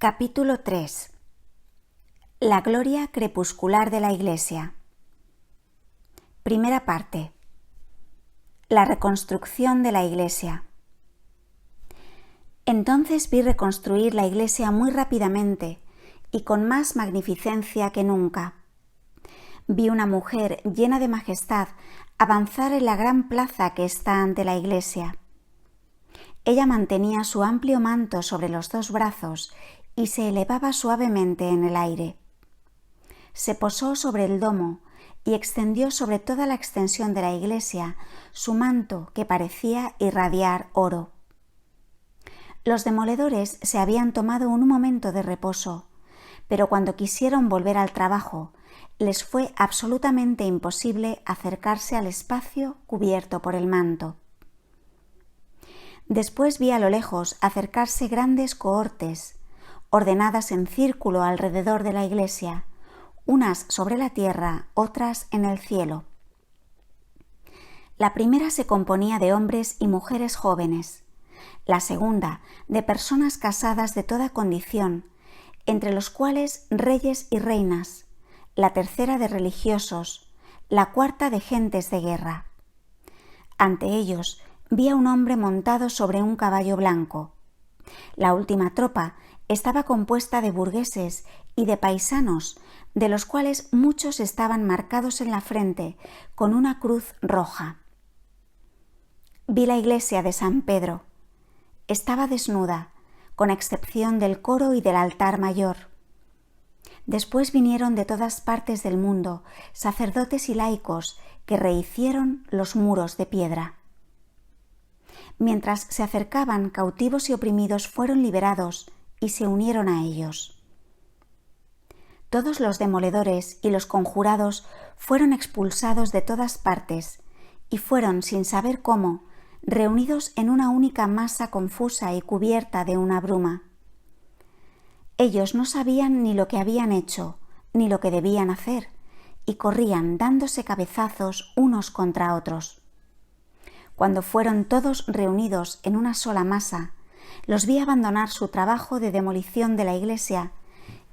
Capítulo 3. La gloria crepuscular de la Iglesia. Primera parte. La reconstrucción de la Iglesia. Entonces vi reconstruir la Iglesia muy rápidamente y con más magnificencia que nunca. Vi una mujer llena de majestad avanzar en la gran plaza que está ante la Iglesia. Ella mantenía su amplio manto sobre los dos brazos y se elevaba suavemente en el aire. Se posó sobre el domo y extendió sobre toda la extensión de la iglesia su manto que parecía irradiar oro. Los demoledores se habían tomado un momento de reposo, pero cuando quisieron volver al trabajo, les fue absolutamente imposible acercarse al espacio cubierto por el manto. Después vi a lo lejos acercarse grandes cohortes, ordenadas en círculo alrededor de la iglesia, unas sobre la tierra, otras en el cielo. La primera se componía de hombres y mujeres jóvenes, la segunda de personas casadas de toda condición, entre los cuales reyes y reinas, la tercera de religiosos, la cuarta de gentes de guerra. Ante ellos vi a un hombre montado sobre un caballo blanco. La última tropa estaba compuesta de burgueses y de paisanos, de los cuales muchos estaban marcados en la frente con una cruz roja. Vi la iglesia de San Pedro. Estaba desnuda, con excepción del coro y del altar mayor. Después vinieron de todas partes del mundo sacerdotes y laicos que rehicieron los muros de piedra. Mientras se acercaban, cautivos y oprimidos fueron liberados y se unieron a ellos. Todos los demoledores y los conjurados fueron expulsados de todas partes y fueron, sin saber cómo, reunidos en una única masa confusa y cubierta de una bruma. Ellos no sabían ni lo que habían hecho, ni lo que debían hacer, y corrían dándose cabezazos unos contra otros. Cuando fueron todos reunidos en una sola masa, los vi abandonar su trabajo de demolición de la iglesia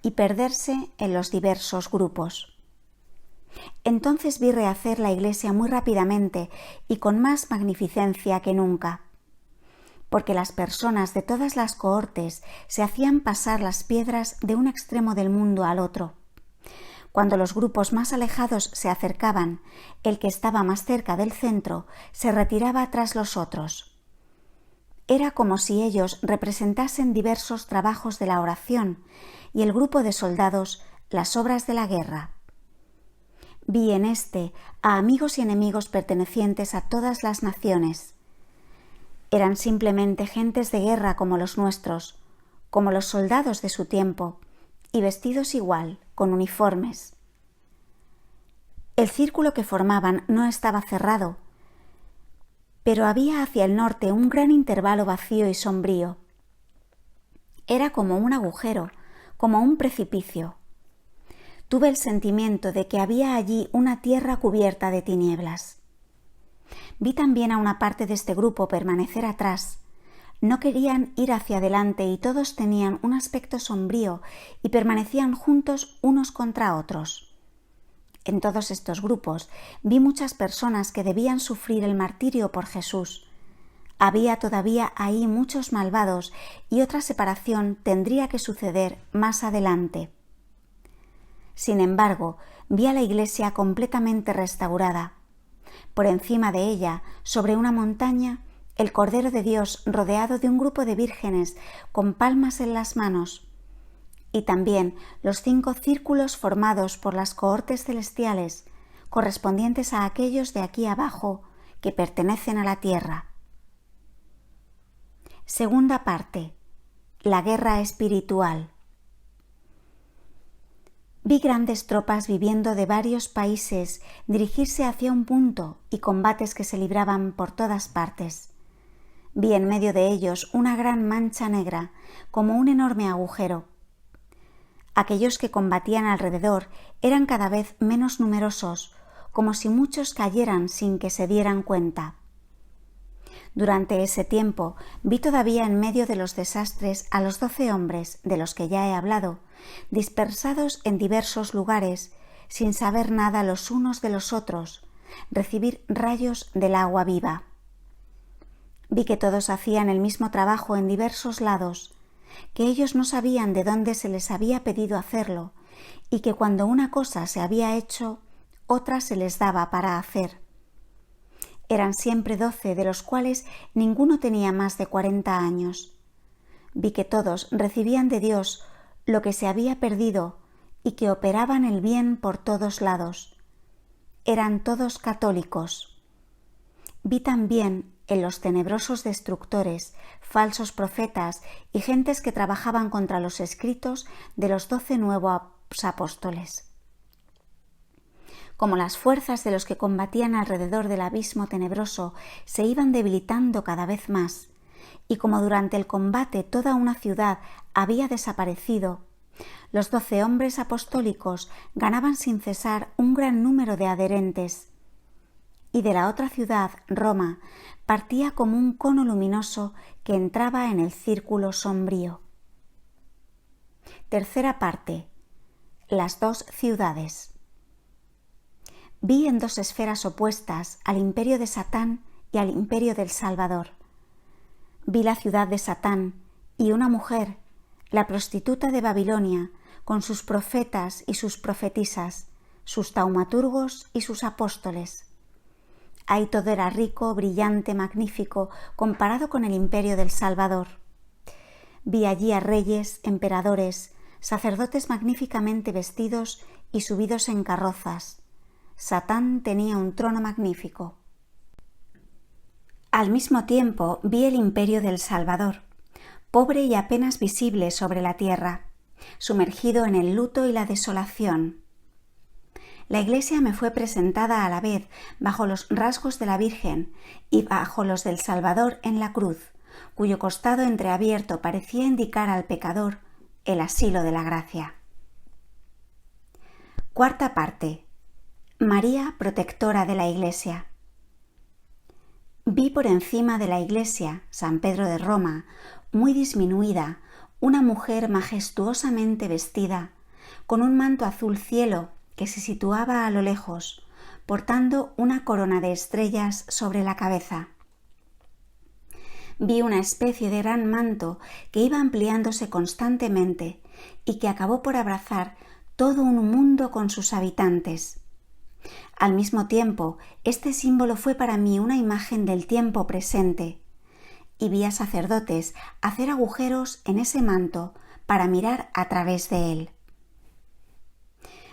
y perderse en los diversos grupos. Entonces vi rehacer la iglesia muy rápidamente y con más magnificencia que nunca, porque las personas de todas las cohortes se hacían pasar las piedras de un extremo del mundo al otro. Cuando los grupos más alejados se acercaban, el que estaba más cerca del centro se retiraba tras los otros. Era como si ellos representasen diversos trabajos de la oración y el grupo de soldados las obras de la guerra. Vi en este a amigos y enemigos pertenecientes a todas las naciones. Eran simplemente gentes de guerra como los nuestros, como los soldados de su tiempo, y vestidos igual, con uniformes. El círculo que formaban no estaba cerrado, pero había hacia el norte un gran intervalo vacío y sombrío. Era como un agujero, como un precipicio. Tuve el sentimiento de que había allí una tierra cubierta de tinieblas. Vi también a una parte de este grupo permanecer atrás. No querían ir hacia adelante y todos tenían un aspecto sombrío y permanecían juntos unos contra otros. En todos estos grupos vi muchas personas que debían sufrir el martirio por Jesús. Había todavía ahí muchos malvados y otra separación tendría que suceder más adelante. Sin embargo, vi a la iglesia completamente restaurada. Por encima de ella, sobre una montaña, el Cordero de Dios rodeado de un grupo de vírgenes con palmas en las manos, y también los 5 círculos formados por las cohortes celestiales, correspondientes a aquellos de aquí abajo que pertenecen a la tierra. Segunda parte. La guerra espiritual. Vi grandes tropas viviendo de varios países dirigirse hacia un punto y combates que se libraban por todas partes. Vi en medio de ellos una gran mancha negra, como un enorme agujero. Aquellos que combatían alrededor eran cada vez menos numerosos, como si muchos cayeran sin que se dieran cuenta. Durante ese tiempo vi todavía en medio de los desastres a los 12 hombres de los que ya he hablado, dispersados en diversos lugares, sin saber nada los unos de los otros, recibir rayos del agua viva. Vi que todos hacían el mismo trabajo en diversos lados, que ellos no sabían de dónde se les había pedido hacerlo, y que cuando una cosa se había hecho, otra se les daba para hacer. Eran siempre 12, de los cuales ninguno tenía más de 40 años. Vi que todos recibían de Dios lo que se había perdido y que operaban el bien por todos lados. Eran todos católicos. Vi también en los tenebrosos destructores, falsos profetas y gentes que trabajaban contra los escritos de los 12 nuevos apóstoles. Como las fuerzas de los que combatían alrededor del abismo tenebroso se iban debilitando cada vez más, y como durante el combate toda una ciudad había desaparecido, los 12 hombres apostólicos ganaban sin cesar un gran número de adherentes, y de la otra ciudad, Roma, partía como un cono luminoso que entraba en el círculo sombrío. Tercera parte. Las 2 ciudades. Vi en 2 esferas opuestas al imperio de Satán y al imperio del Salvador. Vi la ciudad de Satán y una mujer, la prostituta de Babilonia, con sus profetas y sus profetisas, sus taumaturgos y sus apóstoles. Ahí todo era rico, brillante, magnífico, comparado con el imperio del Salvador. Vi allí a reyes, emperadores, sacerdotes magníficamente vestidos y subidos en carrozas. Satán tenía un trono magnífico. Al mismo tiempo vi el imperio del Salvador, pobre y apenas visible sobre la tierra, sumergido en el luto y la desolación. La Iglesia me fue presentada a la vez bajo los rasgos de la Virgen y bajo los del Salvador en la cruz, cuyo costado entreabierto parecía indicar al pecador el asilo de la gracia. Cuarta parte. María, protectora de la Iglesia. Vi por encima de la iglesia, San Pedro de Roma, muy disminuida, una mujer majestuosamente vestida, con un manto azul cielo que se situaba a lo lejos, portando una corona de estrellas sobre la cabeza. Vi una especie de gran manto que iba ampliándose constantemente y que acabó por abrazar todo un mundo con sus habitantes. Al mismo tiempo, este símbolo fue para mí una imagen del tiempo presente, y vi a sacerdotes hacer agujeros en ese manto para mirar a través de él.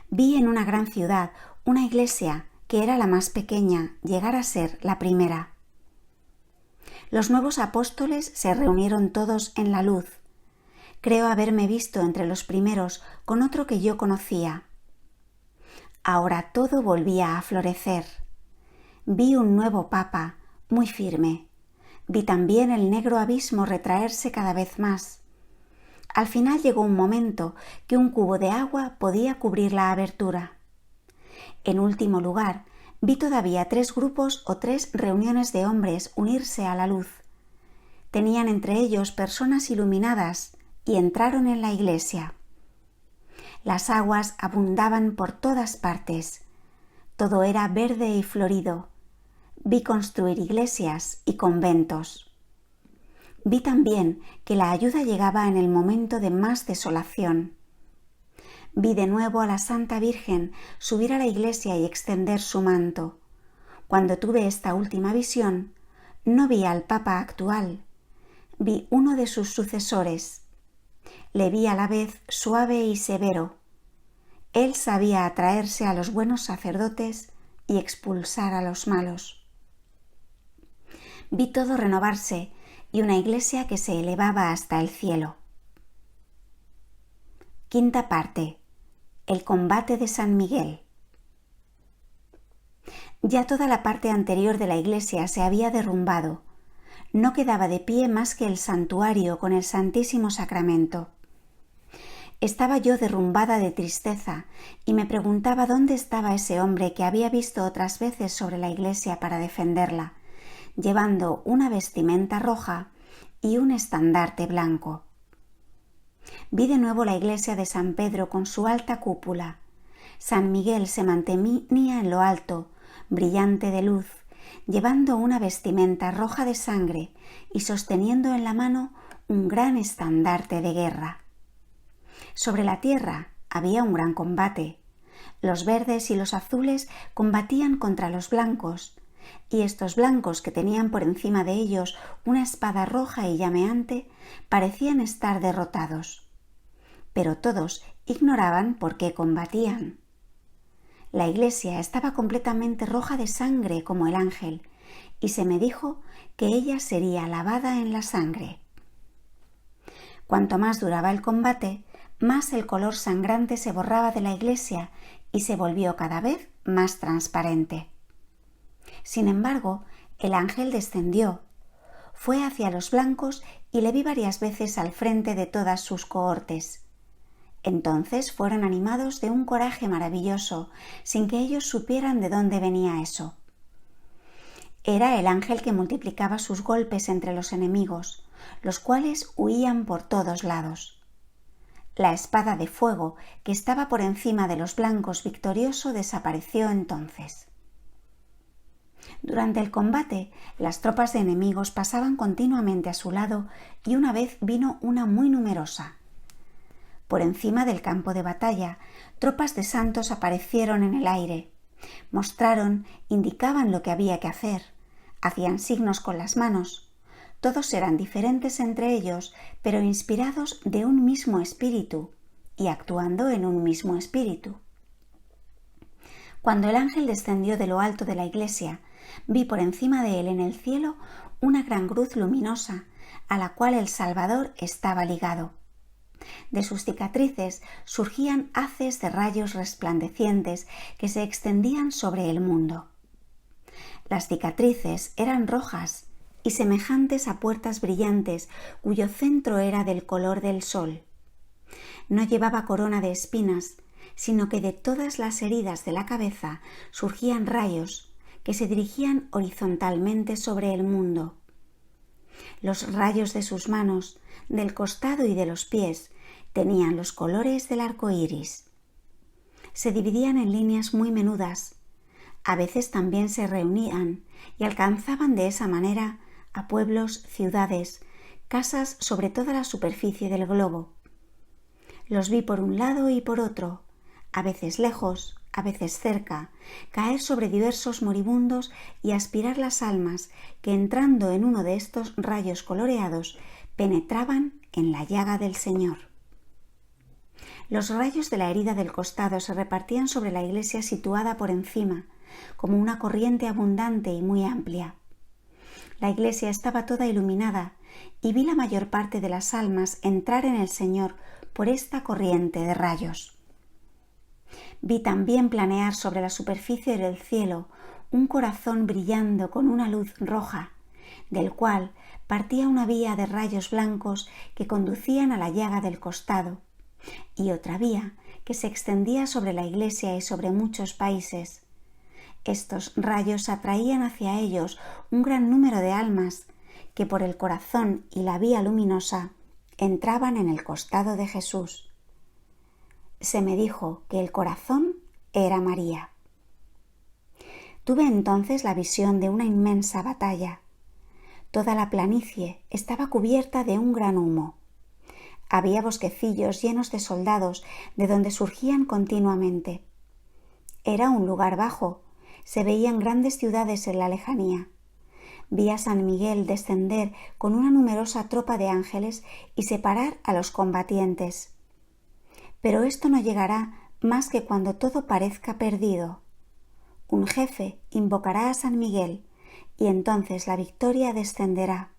Vi en una gran ciudad una iglesia que era la más pequeña llegar a ser la primera. Los nuevos apóstoles se reunieron todos en la luz. Creo haberme visto entre los primeros con otro que yo conocía. Ahora todo volvía a florecer. Vi un nuevo papa, muy firme. Vi también el negro abismo retraerse cada vez más. Al final llegó un momento que un cubo de agua podía cubrir la abertura. En último lugar, vi todavía 3 grupos o 3 reuniones de hombres unirse a la luz. Tenían entre ellos personas iluminadas y entraron en la iglesia. Las aguas abundaban por todas partes. Todo era verde y florido. Vi construir iglesias y conventos. Vi también que la ayuda llegaba en el momento de más desolación. Vi de nuevo a la Santa Virgen subir a la iglesia y extender su manto. Cuando tuve esta última visión, no vi al Papa actual, vi uno de sus sucesores. Le vi a la vez suave y severo. Él sabía atraerse a los buenos sacerdotes y expulsar a los malos. Vi todo renovarse y una iglesia que se elevaba hasta el cielo. Quinta parte. El combate de San Miguel. Ya toda la parte anterior de la iglesia se había derrumbado. No quedaba de pie más que el santuario con el Santísimo Sacramento. Estaba yo derrumbada de tristeza y me preguntaba dónde estaba ese hombre que había visto otras veces sobre la iglesia para defenderla, llevando una vestimenta roja y un estandarte blanco. Vi de nuevo la iglesia de San Pedro con su alta cúpula. San Miguel se mantenía en lo alto, brillante de luz, llevando una vestimenta roja de sangre y sosteniendo en la mano un gran estandarte de guerra. Sobre la tierra había un gran combate. Los verdes y los azules combatían contra los blancos, y estos blancos, que tenían por encima de ellos una espada roja y llameante, parecían estar derrotados. Pero todos ignoraban por qué combatían. La iglesia estaba completamente roja de sangre como el ángel, y se me dijo que ella sería lavada en la sangre. Cuanto más duraba el combate, más el color sangrante se borraba de la iglesia y se volvió cada vez más transparente. Sin embargo, el ángel descendió, fue hacia los blancos y le vi varias veces al frente de todas sus cohortes. Entonces fueron animados de un coraje maravilloso, sin que ellos supieran de dónde venía eso. Era el ángel que multiplicaba sus golpes entre los enemigos, los cuales huían por todos lados. La espada de fuego que estaba por encima de los blancos victorioso desapareció entonces. Durante el combate, las tropas de enemigos pasaban continuamente a su lado y una vez vino una muy numerosa. Por encima del campo de batalla, tropas de santos aparecieron en el aire. Mostraron, indicaban lo que había que hacer, hacían signos con las manos. Todos eran diferentes entre ellos, pero inspirados de un mismo espíritu y actuando en un mismo espíritu. Cuando el ángel descendió de lo alto de la iglesia, vi por encima de él en el cielo una gran cruz luminosa, a la cual el Salvador estaba ligado. De sus cicatrices surgían haces de rayos resplandecientes que se extendían sobre el mundo. Las cicatrices eran rojas y semejantes a puertas brillantes cuyo centro era del color del sol. No llevaba corona de espinas, sino que de todas las heridas de la cabeza surgían rayos que se dirigían horizontalmente sobre el mundo. Los rayos de sus manos, del costado y de los pies tenían los colores del arco iris. Se dividían en líneas muy menudas. A veces también se reunían y alcanzaban de esa manera a pueblos, ciudades, casas sobre toda la superficie del globo. Los vi por un lado y por otro, a veces lejos, a veces cerca, caer sobre diversos moribundos y aspirar las almas que, entrando en uno de estos rayos coloreados, penetraban en la llaga del Señor. Los rayos de la herida del costado se repartían sobre la iglesia situada por encima, como una corriente abundante y muy amplia. La iglesia estaba toda iluminada y vi la mayor parte de las almas entrar en el Señor por esta corriente de rayos. Vi también planear sobre la superficie del cielo un corazón brillando con una luz roja, del cual partía una vía de rayos blancos que conducían a la llaga del costado, y otra vía que se extendía sobre la iglesia y sobre muchos países. Estos rayos atraían hacia ellos un gran número de almas que por el corazón y la vía luminosa entraban en el costado de Jesús. Se me dijo que el corazón era María. Tuve entonces la visión de una inmensa batalla. Toda la planicie estaba cubierta de un gran humo. Había bosquecillos llenos de soldados de donde surgían continuamente. Era un lugar bajo, se veían grandes ciudades en la lejanía. Vi a San Miguel descender con una numerosa tropa de ángeles y separar a los combatientes. Pero esto no llegará más que cuando todo parezca perdido. Un jefe invocará a San Miguel y entonces la victoria descenderá.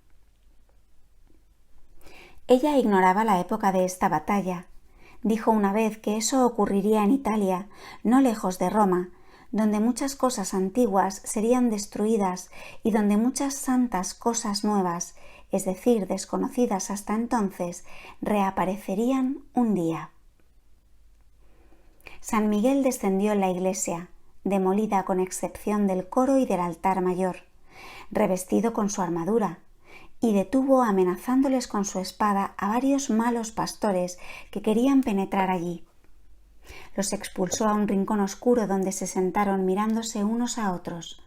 Ella ignoraba la época de esta batalla. Dijo una vez que eso ocurriría en Italia, no lejos de Roma, donde muchas cosas antiguas serían destruidas y donde muchas santas cosas nuevas, es decir, desconocidas hasta entonces, reaparecerían un día. San Miguel descendió en la iglesia, demolida con excepción del coro y del altar mayor, revestido con su armadura, y detuvo amenazándoles con su espada a varios malos pastores que querían penetrar allí. Los expulsó a un rincón oscuro donde se sentaron mirándose unos a otros.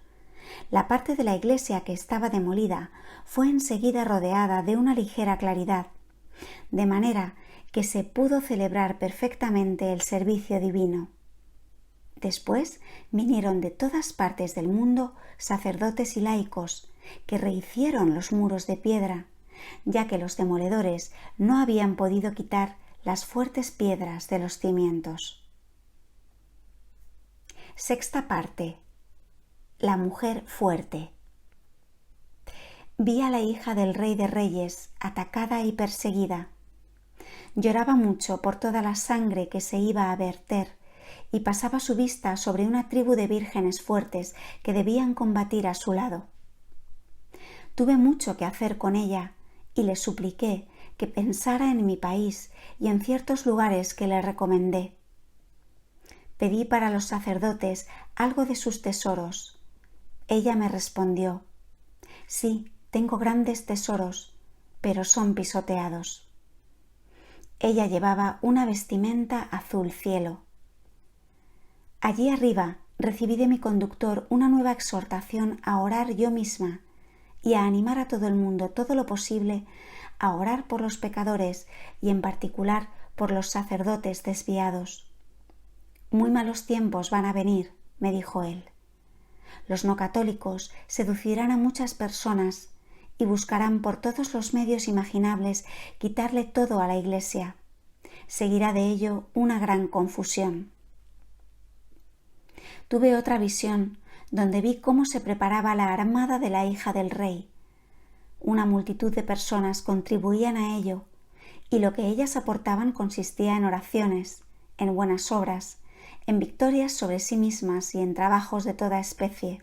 La parte de la iglesia que estaba demolida fue enseguida rodeada de una ligera claridad, de manera que se pudo celebrar perfectamente el servicio divino. Después vinieron de todas partes del mundo sacerdotes y laicos que rehicieron los muros de piedra, ya que los demoledores no habían podido quitar las fuertes piedras de los cimientos. Sexta parte. La mujer fuerte. Vi a la hija del Rey de Reyes atacada y perseguida. Lloraba mucho por toda la sangre que se iba a verter y pasaba su vista sobre una tribu de vírgenes fuertes que debían combatir a su lado. Tuve mucho que hacer con ella y le supliqué que pensara en mi país y en ciertos lugares que le recomendé. Pedí para los sacerdotes algo de sus tesoros. Ella me respondió: sí, tengo grandes tesoros, pero son pisoteados. Ella llevaba una vestimenta azul cielo. Allí arriba recibí de mi conductor una nueva exhortación a orar yo misma y a animar a todo el mundo todo lo posible a orar por los pecadores y en particular por los sacerdotes desviados. Muy malos tiempos van a venir, me dijo él. Los no católicos seducirán a muchas personas y buscarán por todos los medios imaginables quitarle todo a la Iglesia. Seguirá de ello una gran confusión. Tuve otra visión donde vi cómo se preparaba la armada de la hija del rey. Una multitud de personas contribuían a ello, y lo que ellas aportaban consistía en oraciones, en buenas obras, en victorias sobre sí mismas y en trabajos de toda especie.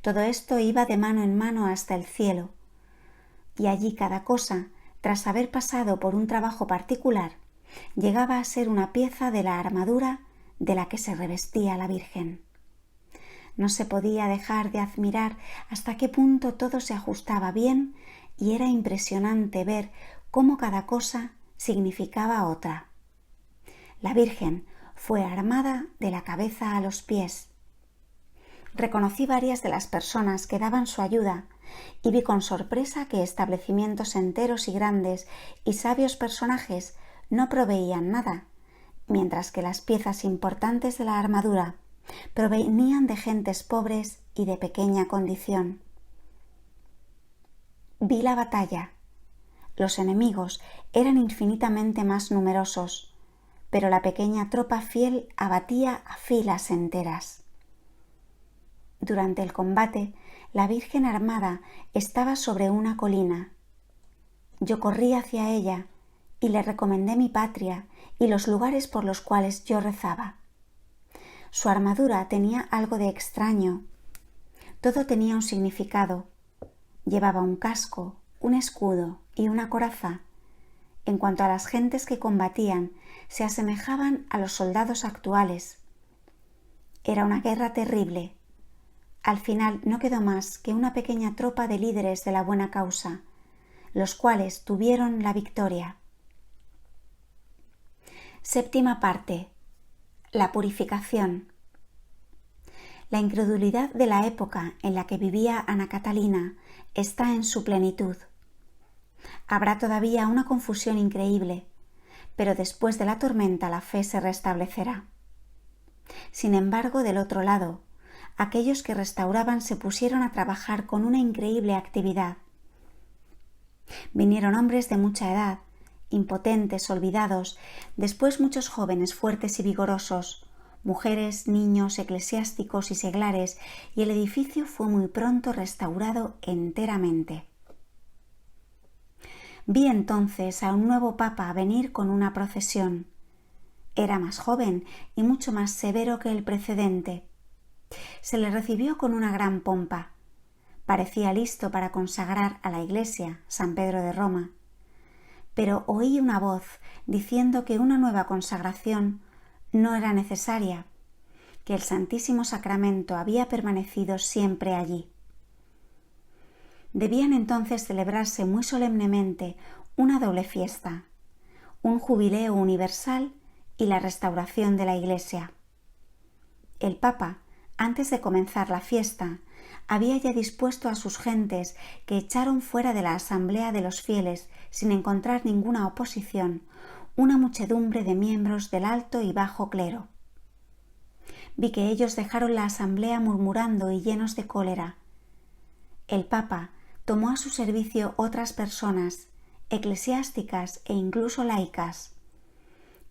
Todo esto iba de mano en mano hasta el cielo, y allí cada cosa, tras haber pasado por un trabajo particular, llegaba a ser una pieza de la armadura de la que se revestía la Virgen. No se podía dejar de admirar hasta qué punto todo se ajustaba bien y era impresionante ver cómo cada cosa significaba otra. La Virgen fue armada de la cabeza a los pies. Reconocí varias de las personas que daban su ayuda y vi con sorpresa que establecimientos enteros y grandes y sabios personajes no proveían nada, mientras que las piezas importantes de la armadura provenían de gentes pobres y de pequeña condición. Vi la batalla. Los enemigos eran infinitamente más numerosos, pero la pequeña tropa fiel abatía a filas enteras. Durante el combate, la Virgen armada estaba sobre una colina. Yo corrí hacia ella y le recomendé mi patria y los lugares por los cuales yo rezaba. Su armadura tenía algo de extraño. Todo tenía un significado. Llevaba un casco, un escudo y una coraza. En cuanto a las gentes que combatían, se asemejaban a los soldados actuales. Era una guerra terrible. Al final no quedó más que una pequeña tropa de líderes de la buena causa, los cuales tuvieron la victoria. Séptima parte. La purificación. La incredulidad de la época en la que vivía Ana Catalina está en su plenitud. Habrá todavía una confusión increíble, pero después de la tormenta la fe se restablecerá. Sin embargo, del otro lado, aquellos que restauraban se pusieron a trabajar con una increíble actividad. Vinieron hombres de mucha edad, impotentes, olvidados, después muchos jóvenes fuertes y vigorosos, mujeres, niños, eclesiásticos y seglares, y el edificio fue muy pronto restaurado enteramente. Vi entonces a un nuevo papa venir con una procesión. Era más joven y mucho más severo que el precedente. Se le recibió con una gran pompa. Parecía listo para consagrar a la Iglesia, San Pedro de Roma. Pero oí una voz diciendo que una nueva consagración no era necesaria, que el Santísimo Sacramento había permanecido siempre allí. Debían entonces celebrarse muy solemnemente una doble fiesta, un jubileo universal y la restauración de la Iglesia. El Papa, antes de comenzar la fiesta, había ya dispuesto a sus gentes, que echaron fuera de la asamblea de los fieles sin encontrar ninguna oposición, una muchedumbre de miembros del alto y bajo clero. Vi que ellos dejaron la asamblea murmurando y llenos de cólera. El Papa tomó a su servicio otras personas, eclesiásticas e incluso laicas.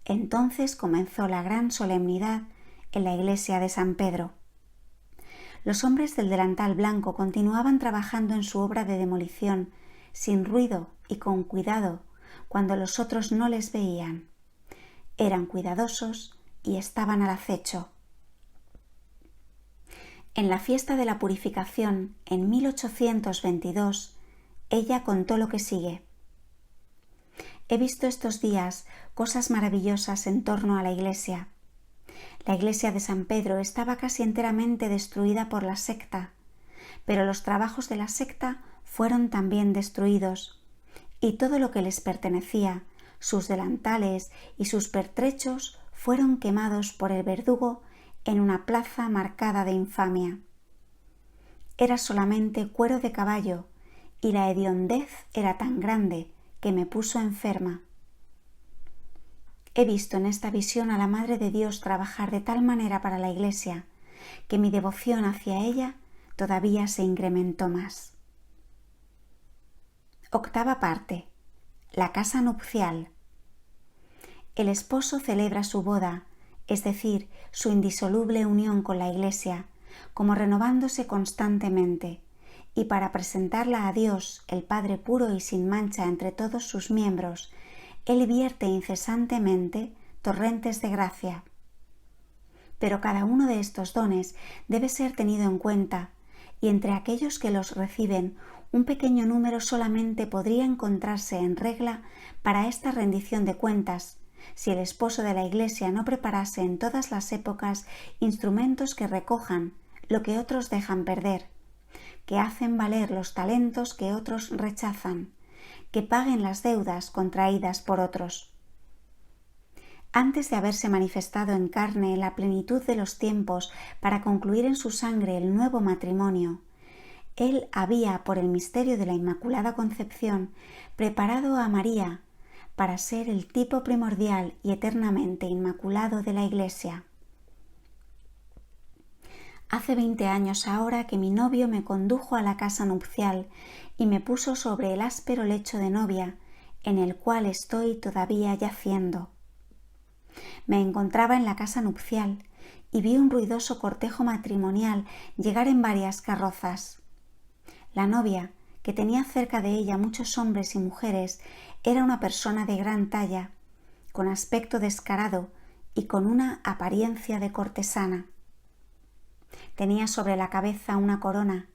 Entonces comenzó la gran solemnidad en la iglesia de San Pedro. Los hombres del delantal blanco continuaban trabajando en su obra de demolición, sin ruido y con cuidado, cuando los otros no les veían. Eran cuidadosos y estaban al acecho. En la fiesta de la Purificación, en 1822, ella contó lo que sigue. He visto estos días cosas maravillosas en torno a la iglesia. La iglesia de San Pedro estaba casi enteramente destruida por la secta, pero los trabajos de la secta fueron también destruidos, y todo lo que les pertenecía, sus delantales y sus pertrechos, fueron quemados por el verdugo en una plaza marcada de infamia. Era solamente cuero de caballo, y la hediondez era tan grande que me puso enferma. He visto en esta visión a la Madre de Dios trabajar de tal manera para la Iglesia que mi devoción hacia ella todavía se incrementó más. Octava parte. La casa nupcial. El esposo celebra su boda, es decir, su indisoluble unión con la Iglesia, como renovándose constantemente, y para presentarla a Dios, el Padre puro y sin mancha entre todos sus miembros, Él vierte incesantemente torrentes de gracia. Pero cada uno de estos dones debe ser tenido en cuenta, y entre aquellos que los reciben, un pequeño número solamente podría encontrarse en regla para esta rendición de cuentas, si el esposo de la Iglesia no preparase en todas las épocas instrumentos que recojan lo que otros dejan perder, que hacen valer los talentos que otros rechazan, que paguen las deudas contraídas por otros. Antes de haberse manifestado en carne en la plenitud de los tiempos para concluir en su sangre el nuevo matrimonio, Él había, por el misterio de la Inmaculada Concepción, preparado a María para ser el tipo primordial y eternamente inmaculado de la Iglesia. Hace 20 años ahora que mi novio me condujo a la casa nupcial y me puso sobre el áspero lecho de novia, en el cual estoy todavía yaciendo. Me encontraba en la casa nupcial y vi un ruidoso cortejo matrimonial llegar en varias carrozas. La novia, que tenía cerca de ella muchos hombres y mujeres, era una persona de gran talla, con aspecto descarado y con una apariencia de cortesana. Tenía sobre la cabeza una corona,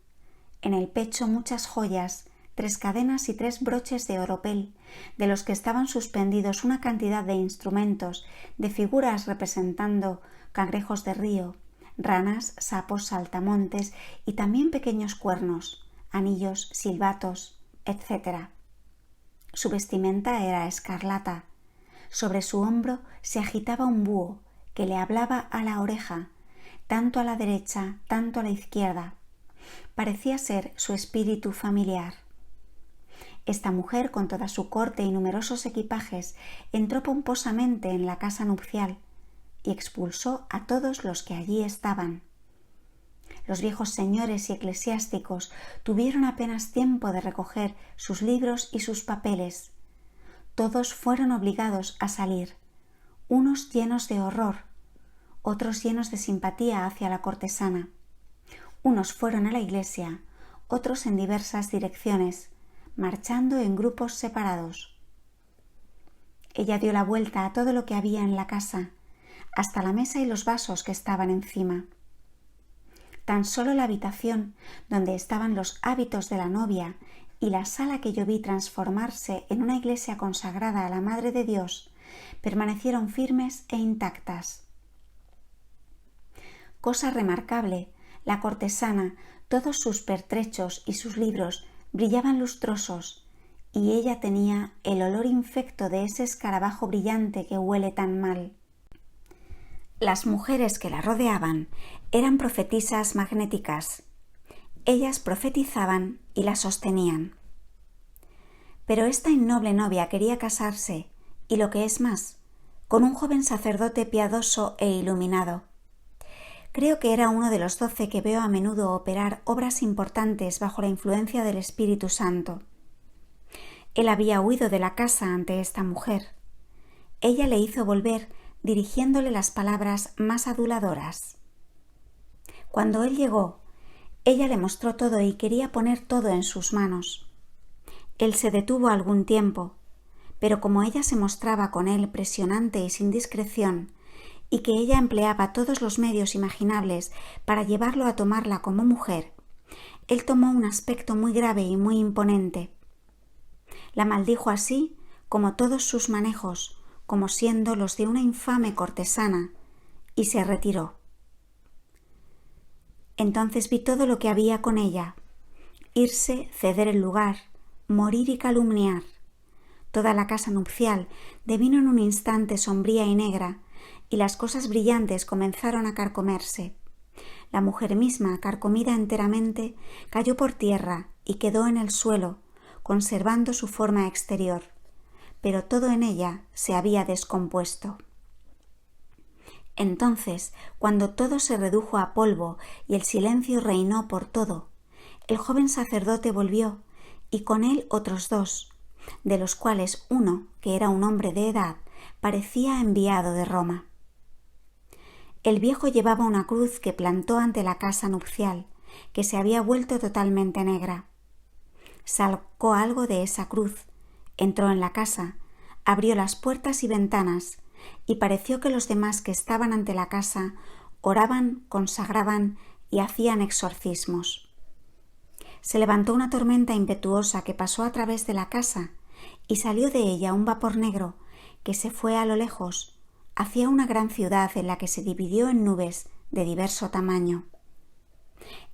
en el pecho muchas joyas, 3 cadenas y 3 broches de oropel, de los que estaban suspendidos una cantidad de instrumentos, de figuras representando cangrejos de río, ranas, sapos, saltamontes y también pequeños cuernos, anillos, silbatos, etc. Su vestimenta era escarlata. Sobre su hombro se agitaba un búho que le hablaba a la oreja, tanto a la derecha, tanto a la izquierda. Parecía ser su espíritu familiar. Esta mujer, con toda su corte y numerosos equipajes, entró pomposamente en la casa nupcial y expulsó a todos los que allí estaban. Los viejos señores y eclesiásticos tuvieron apenas tiempo de recoger sus libros y sus papeles. Todos fueron obligados a salir, unos llenos de horror, otros llenos de simpatía hacia la cortesana. Unos fueron a la iglesia, otros en diversas direcciones, marchando en grupos separados. Ella dio la vuelta a todo lo que había en la casa, hasta la mesa y los vasos que estaban encima. Tan solo la habitación donde estaban los hábitos de la novia y la sala que yo vi transformarse en una iglesia consagrada a la Madre de Dios permanecieron firmes e intactas. Cosa remarcable, la cortesana, todos sus pertrechos y sus libros brillaban lustrosos y ella tenía el olor infecto de ese escarabajo brillante que huele tan mal. Las mujeres que la rodeaban eran profetisas magnéticas. Ellas profetizaban y la sostenían. Pero esta innoble novia quería casarse, y lo que es más, con un joven sacerdote piadoso e iluminado. Creo que era uno de los 12 que veo a menudo operar obras importantes bajo la influencia del Espíritu Santo. Él había huido de la casa ante esta mujer. Ella le hizo volver dirigiéndole las palabras más aduladoras. Cuando él llegó, ella le mostró todo y quería poner todo en sus manos. Él se detuvo algún tiempo, pero como ella se mostraba con él presionante y sin discreción, y que ella empleaba todos los medios imaginables para llevarlo a tomarla como mujer, él tomó un aspecto muy grave y muy imponente. La maldijo así como todos sus manejos, como siendo los de una infame cortesana, y se retiró. Entonces vi todo lo que había con ella: irse, ceder el lugar, morir y calumniar. Toda la casa nupcial devino en un instante sombría y negra, y las cosas brillantes comenzaron a carcomerse. La mujer misma, carcomida enteramente, cayó por tierra y quedó en el suelo, conservando su forma exterior, pero todo en ella se había descompuesto. Entonces, cuando todo se redujo a polvo y el silencio reinó por todo, el joven sacerdote volvió, y con él otros 2, de los cuales uno, que era un hombre de edad, parecía enviado de Roma. El viejo llevaba una cruz que plantó ante la casa nupcial, que se había vuelto totalmente negra. Sacó algo de esa cruz, entró en la casa, abrió las puertas y ventanas, y pareció que los demás que estaban ante la casa oraban, consagraban y hacían exorcismos. Se levantó una tormenta impetuosa que pasó a través de la casa, y salió de ella un vapor negro que se fue a lo lejos, hacia una gran ciudad en la que se dividió en nubes de diverso tamaño.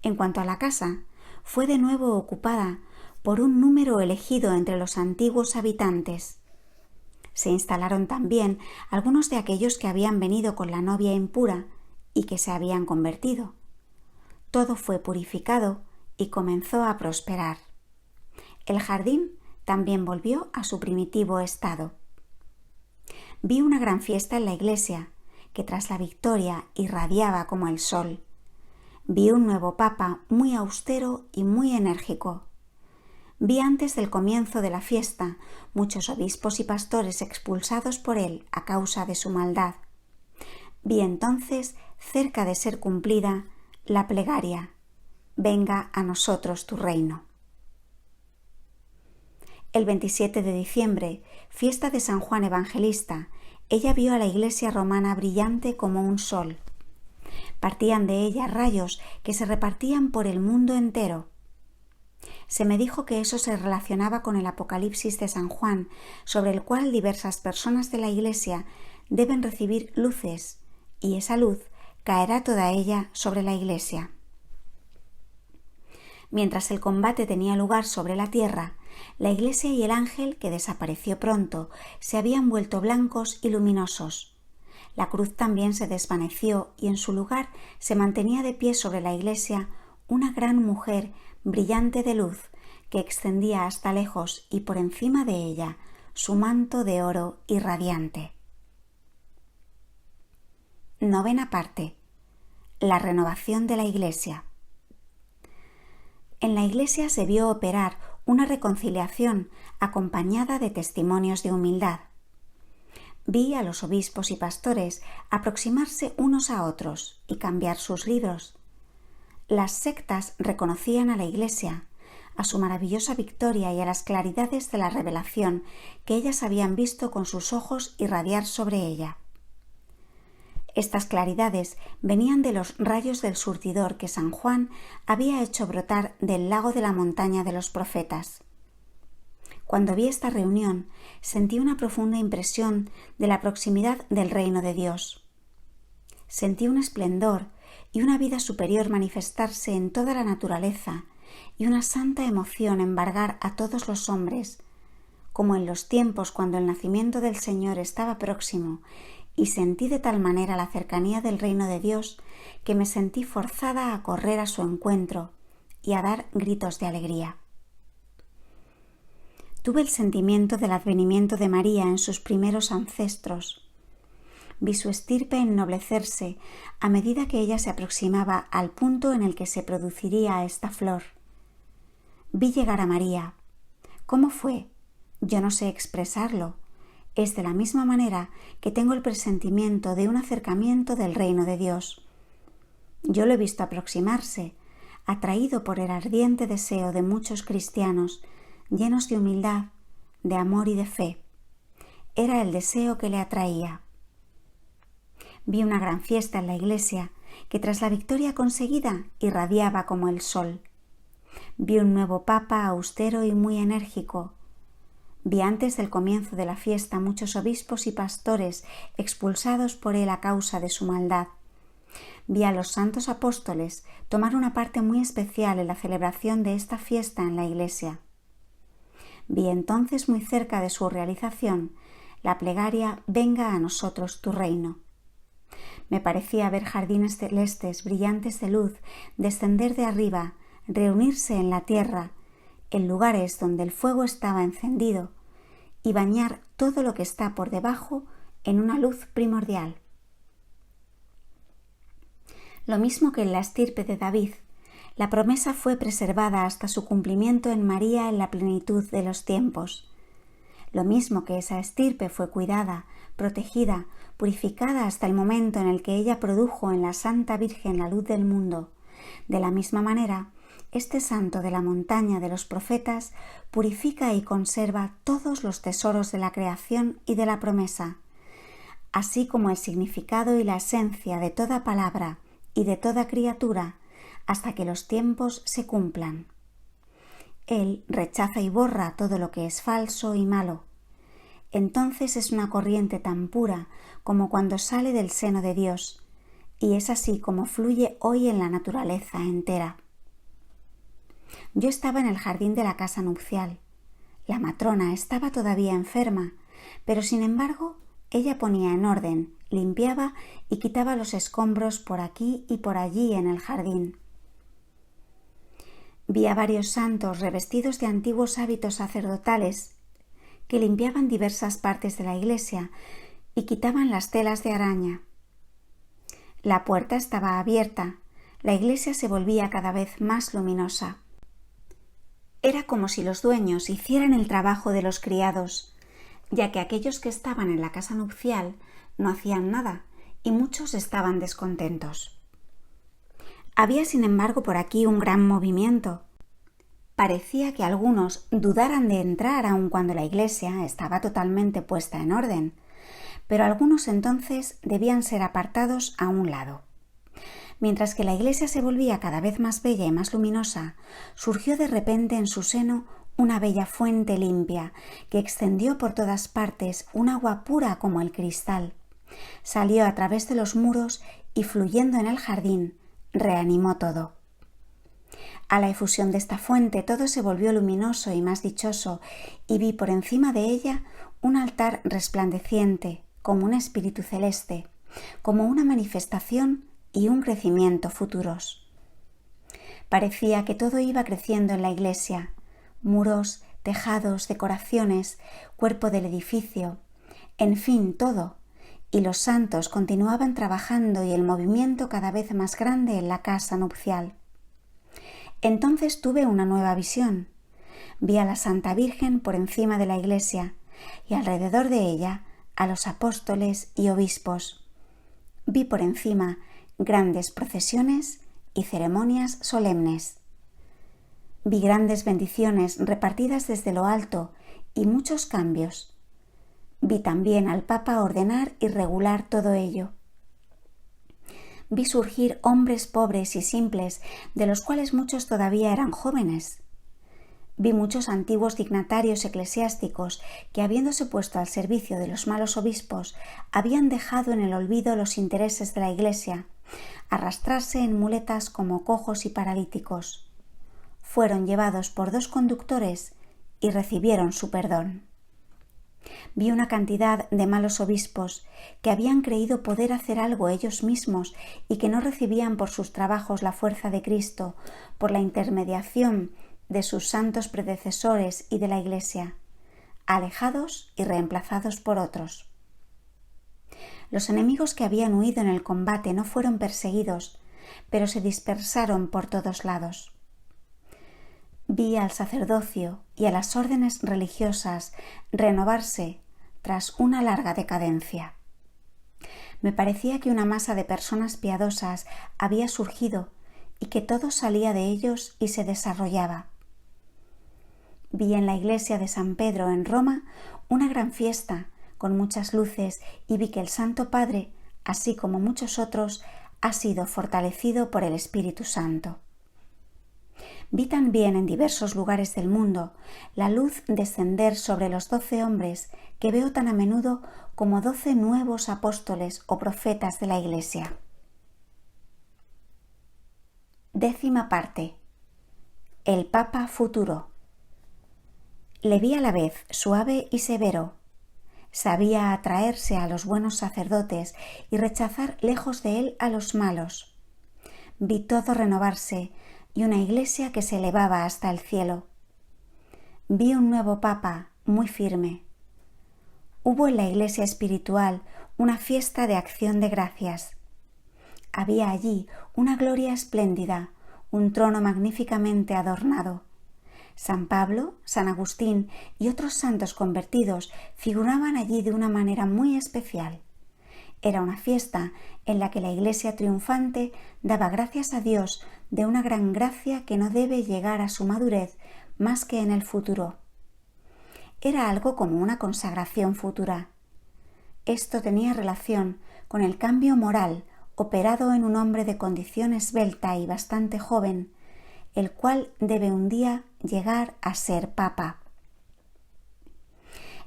En cuanto a la casa, fue de nuevo ocupada por un número elegido entre los antiguos habitantes. Se instalaron también algunos de aquellos que habían venido con la novia impura y que se habían convertido. Todo fue purificado y comenzó a prosperar. El jardín también volvió a su primitivo estado. Vi una gran fiesta en la iglesia, que tras la victoria irradiaba como el sol. Vi un nuevo papa muy austero y muy enérgico. Vi antes del comienzo de la fiesta muchos obispos y pastores expulsados por él a causa de su maldad. Vi entonces, cerca de ser cumplida, la plegaria: venga a nosotros tu reino. El 27 de diciembre, fiesta de San Juan Evangelista, ella vio a la iglesia romana brillante como un sol. Partían de ella rayos que se repartían por el mundo entero. Se me dijo que eso se relacionaba con el Apocalipsis de San Juan, sobre el cual diversas personas de la iglesia deben recibir luces, y esa luz caerá toda ella sobre la iglesia. Mientras el combate tenía lugar sobre la tierra, la iglesia y el ángel, que desapareció pronto, se habían vuelto blancos y luminosos. La cruz también se desvaneció y en su lugar se mantenía de pie sobre la iglesia una gran mujer brillante de luz que extendía hasta lejos y por encima de ella su manto de oro irradiante. Novena parte. La renovación de la iglesia. En la iglesia se vio operar una reconciliación acompañada de testimonios de humildad. Vi a los obispos y pastores aproximarse unos a otros y cambiar sus libros. Las sectas reconocían a la iglesia, a su maravillosa victoria y a las claridades de la revelación que ellas habían visto con sus ojos irradiar sobre ella. Estas claridades venían de los rayos del surtidor que San Juan había hecho brotar del lago de la montaña de los profetas. Cuando vi esta reunión, sentí una profunda impresión de la proximidad del reino de Dios. Sentí un esplendor y una vida superior manifestarse en toda la naturaleza y una santa emoción embargar a todos los hombres, como en los tiempos cuando el nacimiento del Señor estaba próximo, y sentí de tal manera la cercanía del reino de Dios que me sentí forzada a correr a su encuentro y a dar gritos de alegría. Tuve el sentimiento del advenimiento de María en sus primeros ancestros. Vi su estirpe ennoblecerse a medida que ella se aproximaba al punto en el que se produciría esta flor. Vi llegar a María. ¿Cómo fue? Yo no sé expresarlo. Es de la misma manera que tengo el presentimiento de un acercamiento del reino de Dios. Yo lo he visto aproximarse, atraído por el ardiente deseo de muchos cristianos, llenos de humildad, de amor y de fe. Era el deseo que le atraía. Vi una gran fiesta en la iglesia que tras la victoria conseguida irradiaba como el sol. Vi un nuevo papa austero y muy enérgico. Vi antes del comienzo de la fiesta muchos obispos y pastores expulsados por él a causa de su maldad. Vi a los santos apóstoles tomar una parte muy especial en la celebración de esta fiesta en la iglesia. Vi entonces muy cerca de su realización la plegaria «Venga a nosotros tu reino». Me parecía ver jardines celestes brillantes de luz descender de arriba, reunirse en la tierra, en lugares donde el fuego estaba encendido, y bañar todo lo que está por debajo en una luz primordial. Lo mismo que en la estirpe de David, la promesa fue preservada hasta su cumplimiento en María en la plenitud de los tiempos. Lo mismo que esa estirpe fue cuidada, protegida, purificada hasta el momento en el que ella produjo en la Santa Virgen la luz del mundo. De la misma manera, este santo de la montaña de los profetas purifica y conserva todos los tesoros de la creación y de la promesa, así como el significado y la esencia de toda palabra y de toda criatura, hasta que los tiempos se cumplan. Él rechaza y borra todo lo que es falso y malo. Entonces es una corriente tan pura como cuando sale del seno de Dios, y es así como fluye hoy en la naturaleza entera. Yo estaba en el jardín de la casa nupcial. La matrona estaba todavía enferma, pero sin embargo ella ponía en orden, limpiaba y quitaba los escombros por aquí y por allí en el jardín. Vi a varios santos revestidos de antiguos hábitos sacerdotales que limpiaban diversas partes de la iglesia y quitaban las telas de araña. La puerta estaba abierta, la iglesia se volvía cada vez más luminosa. Era como si los dueños hicieran el trabajo de los criados, ya que aquellos que estaban en la casa nupcial no hacían nada y muchos estaban descontentos. Había, sin embargo, por aquí un gran movimiento. Parecía que algunos dudaran de entrar aun cuando la iglesia estaba totalmente puesta en orden, pero algunos entonces debían ser apartados a un lado. Mientras que la iglesia se volvía cada vez más bella y más luminosa, surgió de repente en su seno una bella fuente limpia que extendió por todas partes un agua pura como el cristal. Salió a través de los muros y fluyendo en el jardín, reanimó todo. A la efusión de esta fuente todo se volvió luminoso y más dichoso, y vi por encima de ella un altar resplandeciente, como un espíritu celeste, como una manifestación y un crecimiento futuros. Parecía que todo iba creciendo en la iglesia, muros, tejados, decoraciones, cuerpo del edificio, en fin, todo, y los santos continuaban trabajando y el movimiento cada vez más grande en la casa nupcial. Entonces tuve una nueva visión. Vi a la Santa Virgen por encima de la iglesia y alrededor de ella a los apóstoles y obispos. Vi por encima grandes procesiones y ceremonias solemnes. Vi grandes bendiciones repartidas desde lo alto y muchos cambios. Vi también al Papa ordenar y regular todo ello. Vi surgir hombres pobres y simples, de los cuales muchos todavía eran jóvenes. Vi muchos antiguos dignatarios eclesiásticos que, habiéndose puesto al servicio de los malos obispos, habían dejado en el olvido los intereses de la Iglesia, arrastrarse en muletas como cojos y paralíticos. fueron llevados por 2 conductores y recibieron su perdón. Vi una cantidad de malos obispos que habían creído poder hacer algo ellos mismos y que no recibían por sus trabajos la fuerza de Cristo por la intermediación de sus santos predecesores y de la Iglesia, alejados y reemplazados por otros. Los enemigos que habían huido en el combate no fueron perseguidos, pero se dispersaron por todos lados. Vi al sacerdocio y a las órdenes religiosas renovarse tras una larga decadencia. Me parecía que una masa de personas piadosas había surgido y que todo salía de ellos y se desarrollaba. Vi en la iglesia de San Pedro en Roma una gran fiesta con muchas luces y vi que el Santo Padre, así como muchos otros, ha sido fortalecido por el Espíritu Santo. Vi también en diversos lugares del mundo la luz descender sobre los 12 hombres que veo tan a menudo como 12 nuevos apóstoles o profetas de la Iglesia. 10ª parte. El Papa futuro. Le vi a la vez suave y severo. Sabía atraerse a los buenos sacerdotes y rechazar lejos de él a los malos. Vi todo renovarse y una iglesia que se elevaba hasta el cielo. Vi un nuevo Papa muy firme. Hubo en la iglesia espiritual una fiesta de acción de gracias. Había allí una gloria espléndida, un trono magníficamente adornado. San Pablo, San Agustín y otros santos convertidos figuraban allí de una manera muy especial. Era una fiesta en la que la Iglesia triunfante daba gracias a Dios de una gran gracia que no debe llegar a su madurez más que en el futuro. Era algo como una consagración futura. Esto tenía relación con el cambio moral operado en un hombre de condición esbelta y bastante joven, el cual debe un día llegar a ser Papa.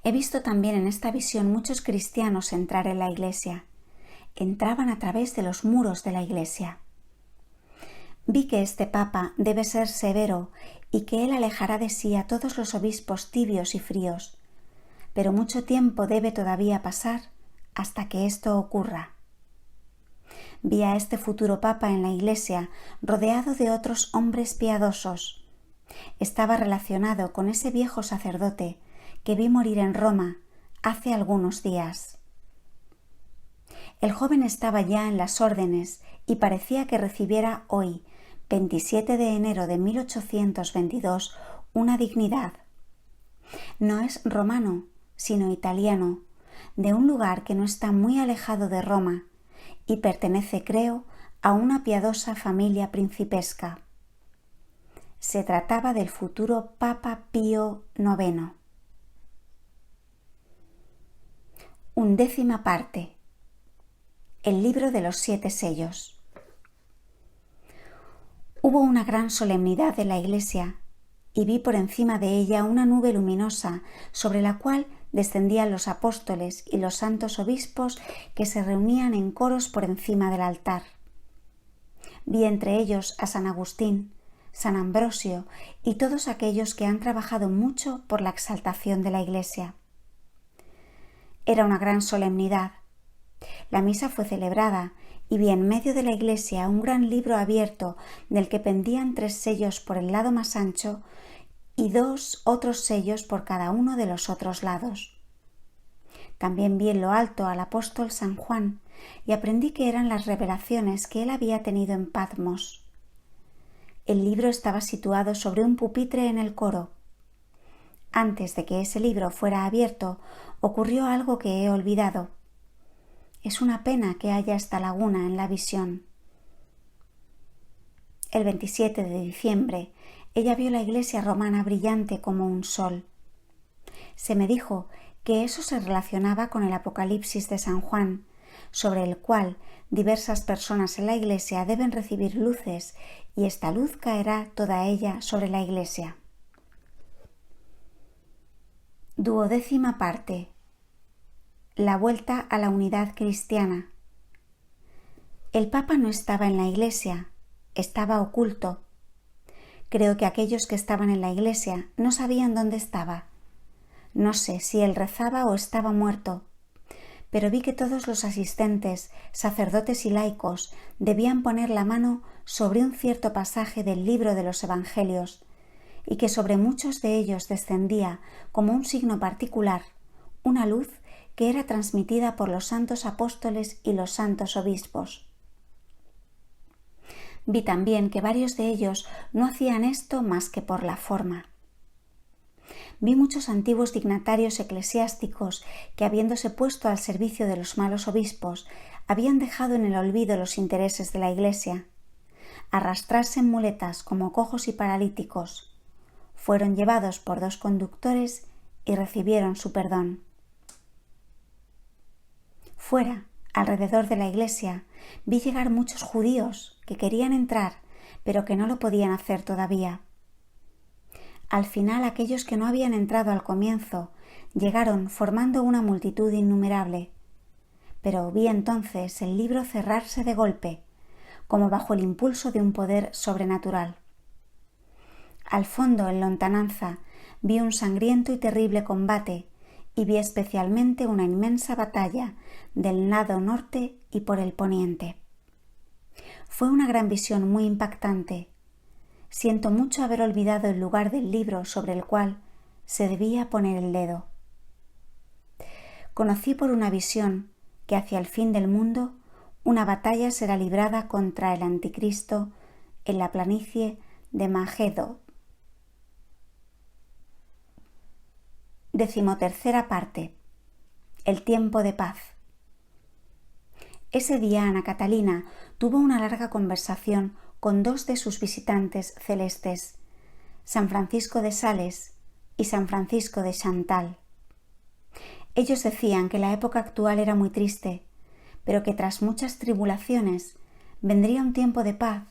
He visto también en esta visión muchos cristianos entrar en la Iglesia. Entraban a través de los muros de la Iglesia. Vi que este Papa debe ser severo y que él alejará de sí a todos los obispos tibios y fríos, pero mucho tiempo debe todavía pasar hasta que esto ocurra. Vi a este futuro Papa en la Iglesia rodeado de otros hombres piadosos. Estaba relacionado con ese viejo sacerdote que vi morir en Roma hace algunos días. El joven estaba ya en las órdenes y parecía que recibiera hoy, 27 de enero de 1822, una dignidad. No es romano, sino italiano, de un lugar que no está muy alejado de Roma, y pertenece, creo, a una piadosa familia principesca. Se trataba del futuro Papa Pío IX. 11ª parte. El libro de los 7 sellos. Hubo una gran solemnidad en la iglesia y vi por encima de ella una nube luminosa sobre la cual descendían los apóstoles y los santos obispos que se reunían en coros por encima del altar. Vi entre ellos a San Agustín, San Ambrosio y todos aquellos que han trabajado mucho por la exaltación de la Iglesia. Era una gran solemnidad. La misa fue celebrada y vi en medio de la iglesia un gran libro abierto del que pendían 3 sellos por el lado más ancho y 2 otros sellos por cada uno de los otros lados. También vi en lo alto al apóstol San Juan y aprendí que eran las revelaciones que él había tenido en Patmos. El libro estaba situado sobre un pupitre en el coro. Antes de que ese libro fuera abierto, ocurrió algo que he olvidado. Es una pena que haya esta laguna en la visión. El 27 de diciembre, ella vio la iglesia romana brillante como un sol. Se me dijo que eso se relacionaba con el Apocalipsis de San Juan, sobre el cual diversas personas en la iglesia deben recibir luces y esta luz caerá toda ella sobre la iglesia. 12ª parte. La vuelta a la unidad cristiana. El Papa no estaba en la iglesia, estaba oculto. Creo que aquellos que estaban en la iglesia no sabían dónde estaba. No sé si él rezaba o estaba muerto, pero vi que todos los asistentes, sacerdotes y laicos, debían poner la mano sobre un cierto pasaje del libro de los Evangelios, y que sobre muchos de ellos descendía, como un signo particular, una luz que era transmitida por los santos apóstoles y los santos obispos. Vi también que varios de ellos no hacían esto más que por la forma. Vi muchos antiguos dignatarios eclesiásticos que, habiéndose puesto al servicio de los malos obispos, habían dejado en el olvido los intereses de la Iglesia. Arrastrarse en muletas como cojos y paralíticos. Fueron llevados por 2 conductores y recibieron su perdón. Fuera, alrededor de la iglesia, vi llegar muchos judíos que querían entrar, pero que no lo podían hacer todavía. Al final, aquellos que no habían entrado al comienzo llegaron formando una multitud innumerable, pero vi entonces el libro cerrarse de golpe, como bajo el impulso de un poder sobrenatural. Al fondo, en lontananza, vi un sangriento y terrible combate, y vi especialmente una inmensa batalla del lado norte y por el poniente. Fue una gran visión muy impactante. Siento mucho haber olvidado el lugar del libro sobre el cual se debía poner el dedo. Conocí por una visión que hacia el fin del mundo una batalla será librada contra el Anticristo en la planicie de Magedón. 13ª parte. El tiempo de paz. Ese día Ana Catalina tuvo una larga conversación con 2 de sus visitantes celestes, San Francisco de Sales y San Francisco de Chantal. Ellos decían que la época actual era muy triste, pero que tras muchas tribulaciones vendría un tiempo de paz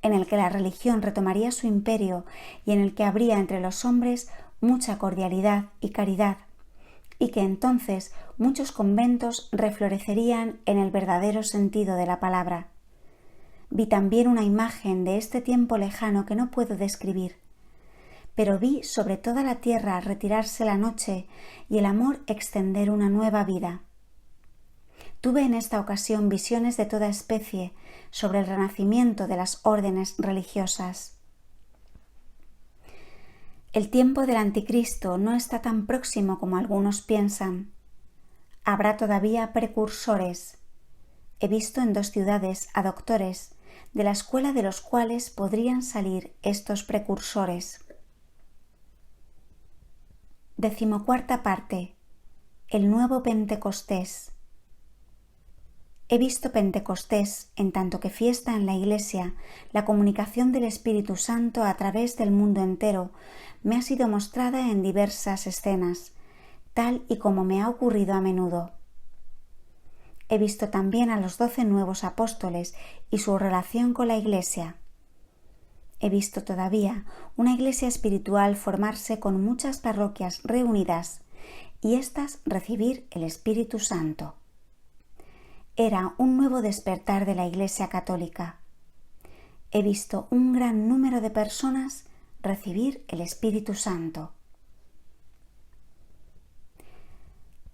en el que la religión retomaría su imperio y en el que habría entre los hombres mucha cordialidad y caridad, y que entonces muchos conventos reflorecerían en el verdadero sentido de la palabra. Vi también una imagen de este tiempo lejano que no puedo describir, pero vi sobre toda la tierra retirarse la noche y el amor extender una nueva vida. Tuve en esta ocasión visiones de toda especie sobre el renacimiento de las órdenes religiosas. El tiempo del Anticristo no está tan próximo como algunos piensan. Habrá todavía precursores. He visto en 2 ciudades a doctores, de la escuela de los cuales podrían salir estos precursores. 14ª parte. El nuevo Pentecostés. He visto Pentecostés, en tanto que fiesta en la Iglesia, la comunicación del Espíritu Santo a través del mundo entero, me ha sido mostrada en diversas escenas, tal y como me ha ocurrido a menudo. He visto también a los 12 nuevos apóstoles y su relación con la Iglesia. He visto todavía una iglesia espiritual formarse con muchas parroquias reunidas y éstas recibir el Espíritu Santo. Era un nuevo despertar de la Iglesia católica. He visto un gran número de personas recibir el Espíritu Santo.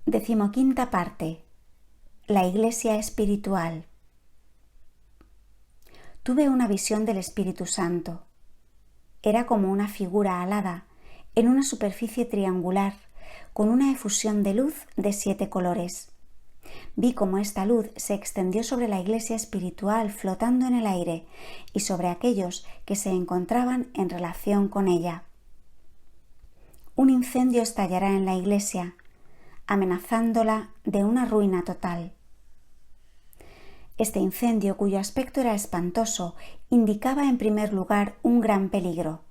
15ª parte. La Iglesia espiritual. Tuve una visión del Espíritu Santo. Era como una figura alada en una superficie triangular con una efusión de luz de 7 colores. Vi cómo esta luz se extendió sobre la iglesia espiritual flotando en el aire y sobre aquellos que se encontraban en relación con ella. Un incendio estallará en la iglesia, amenazándola de una ruina total. Este incendio, cuyo aspecto era espantoso, indicaba en primer lugar un gran peligro.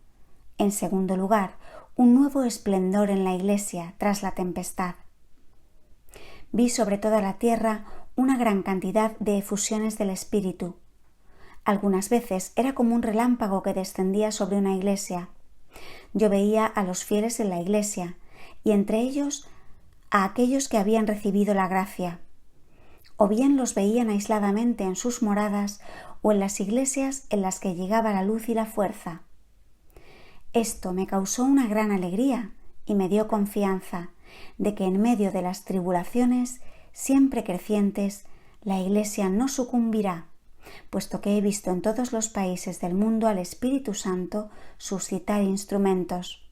En segundo lugar, un nuevo esplendor en la iglesia tras la tempestad. Vi sobre toda la tierra una gran cantidad de efusiones del Espíritu. Algunas veces era como un relámpago que descendía sobre una iglesia. Yo veía a los fieles en la iglesia y entre ellos a aquellos que habían recibido la gracia. O bien los veían aisladamente en sus moradas o en las iglesias en las que llegaba la luz y la fuerza. Esto me causó una gran alegría y me dio confianza de que en medio de las tribulaciones siempre crecientes la Iglesia no sucumbirá, puesto que he visto en todos los países del mundo al Espíritu Santo suscitar instrumentos.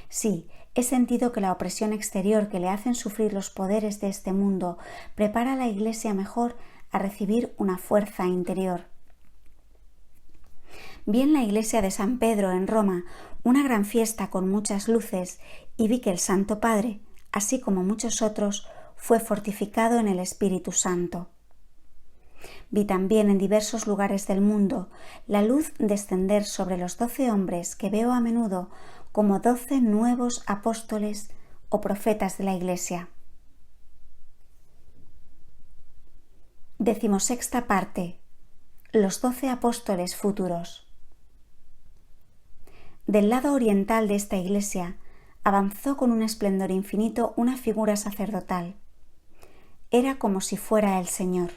Sí, he sentido que la opresión exterior que le hacen sufrir los poderes de este mundo prepara a la Iglesia mejor a recibir una fuerza interior. Vi en la iglesia de San Pedro en Roma una gran fiesta con muchas luces y vi que el Santo Padre, así como muchos otros, fue fortificado en el Espíritu Santo. Vi también en diversos lugares del mundo la luz descender sobre los 12 hombres que veo a menudo como 12 nuevos apóstoles o profetas de la Iglesia. 16ª parte. Los 12 apóstoles futuros. Del lado oriental de esta iglesia avanzó con un esplendor infinito una figura sacerdotal. Era como si fuera el Señor.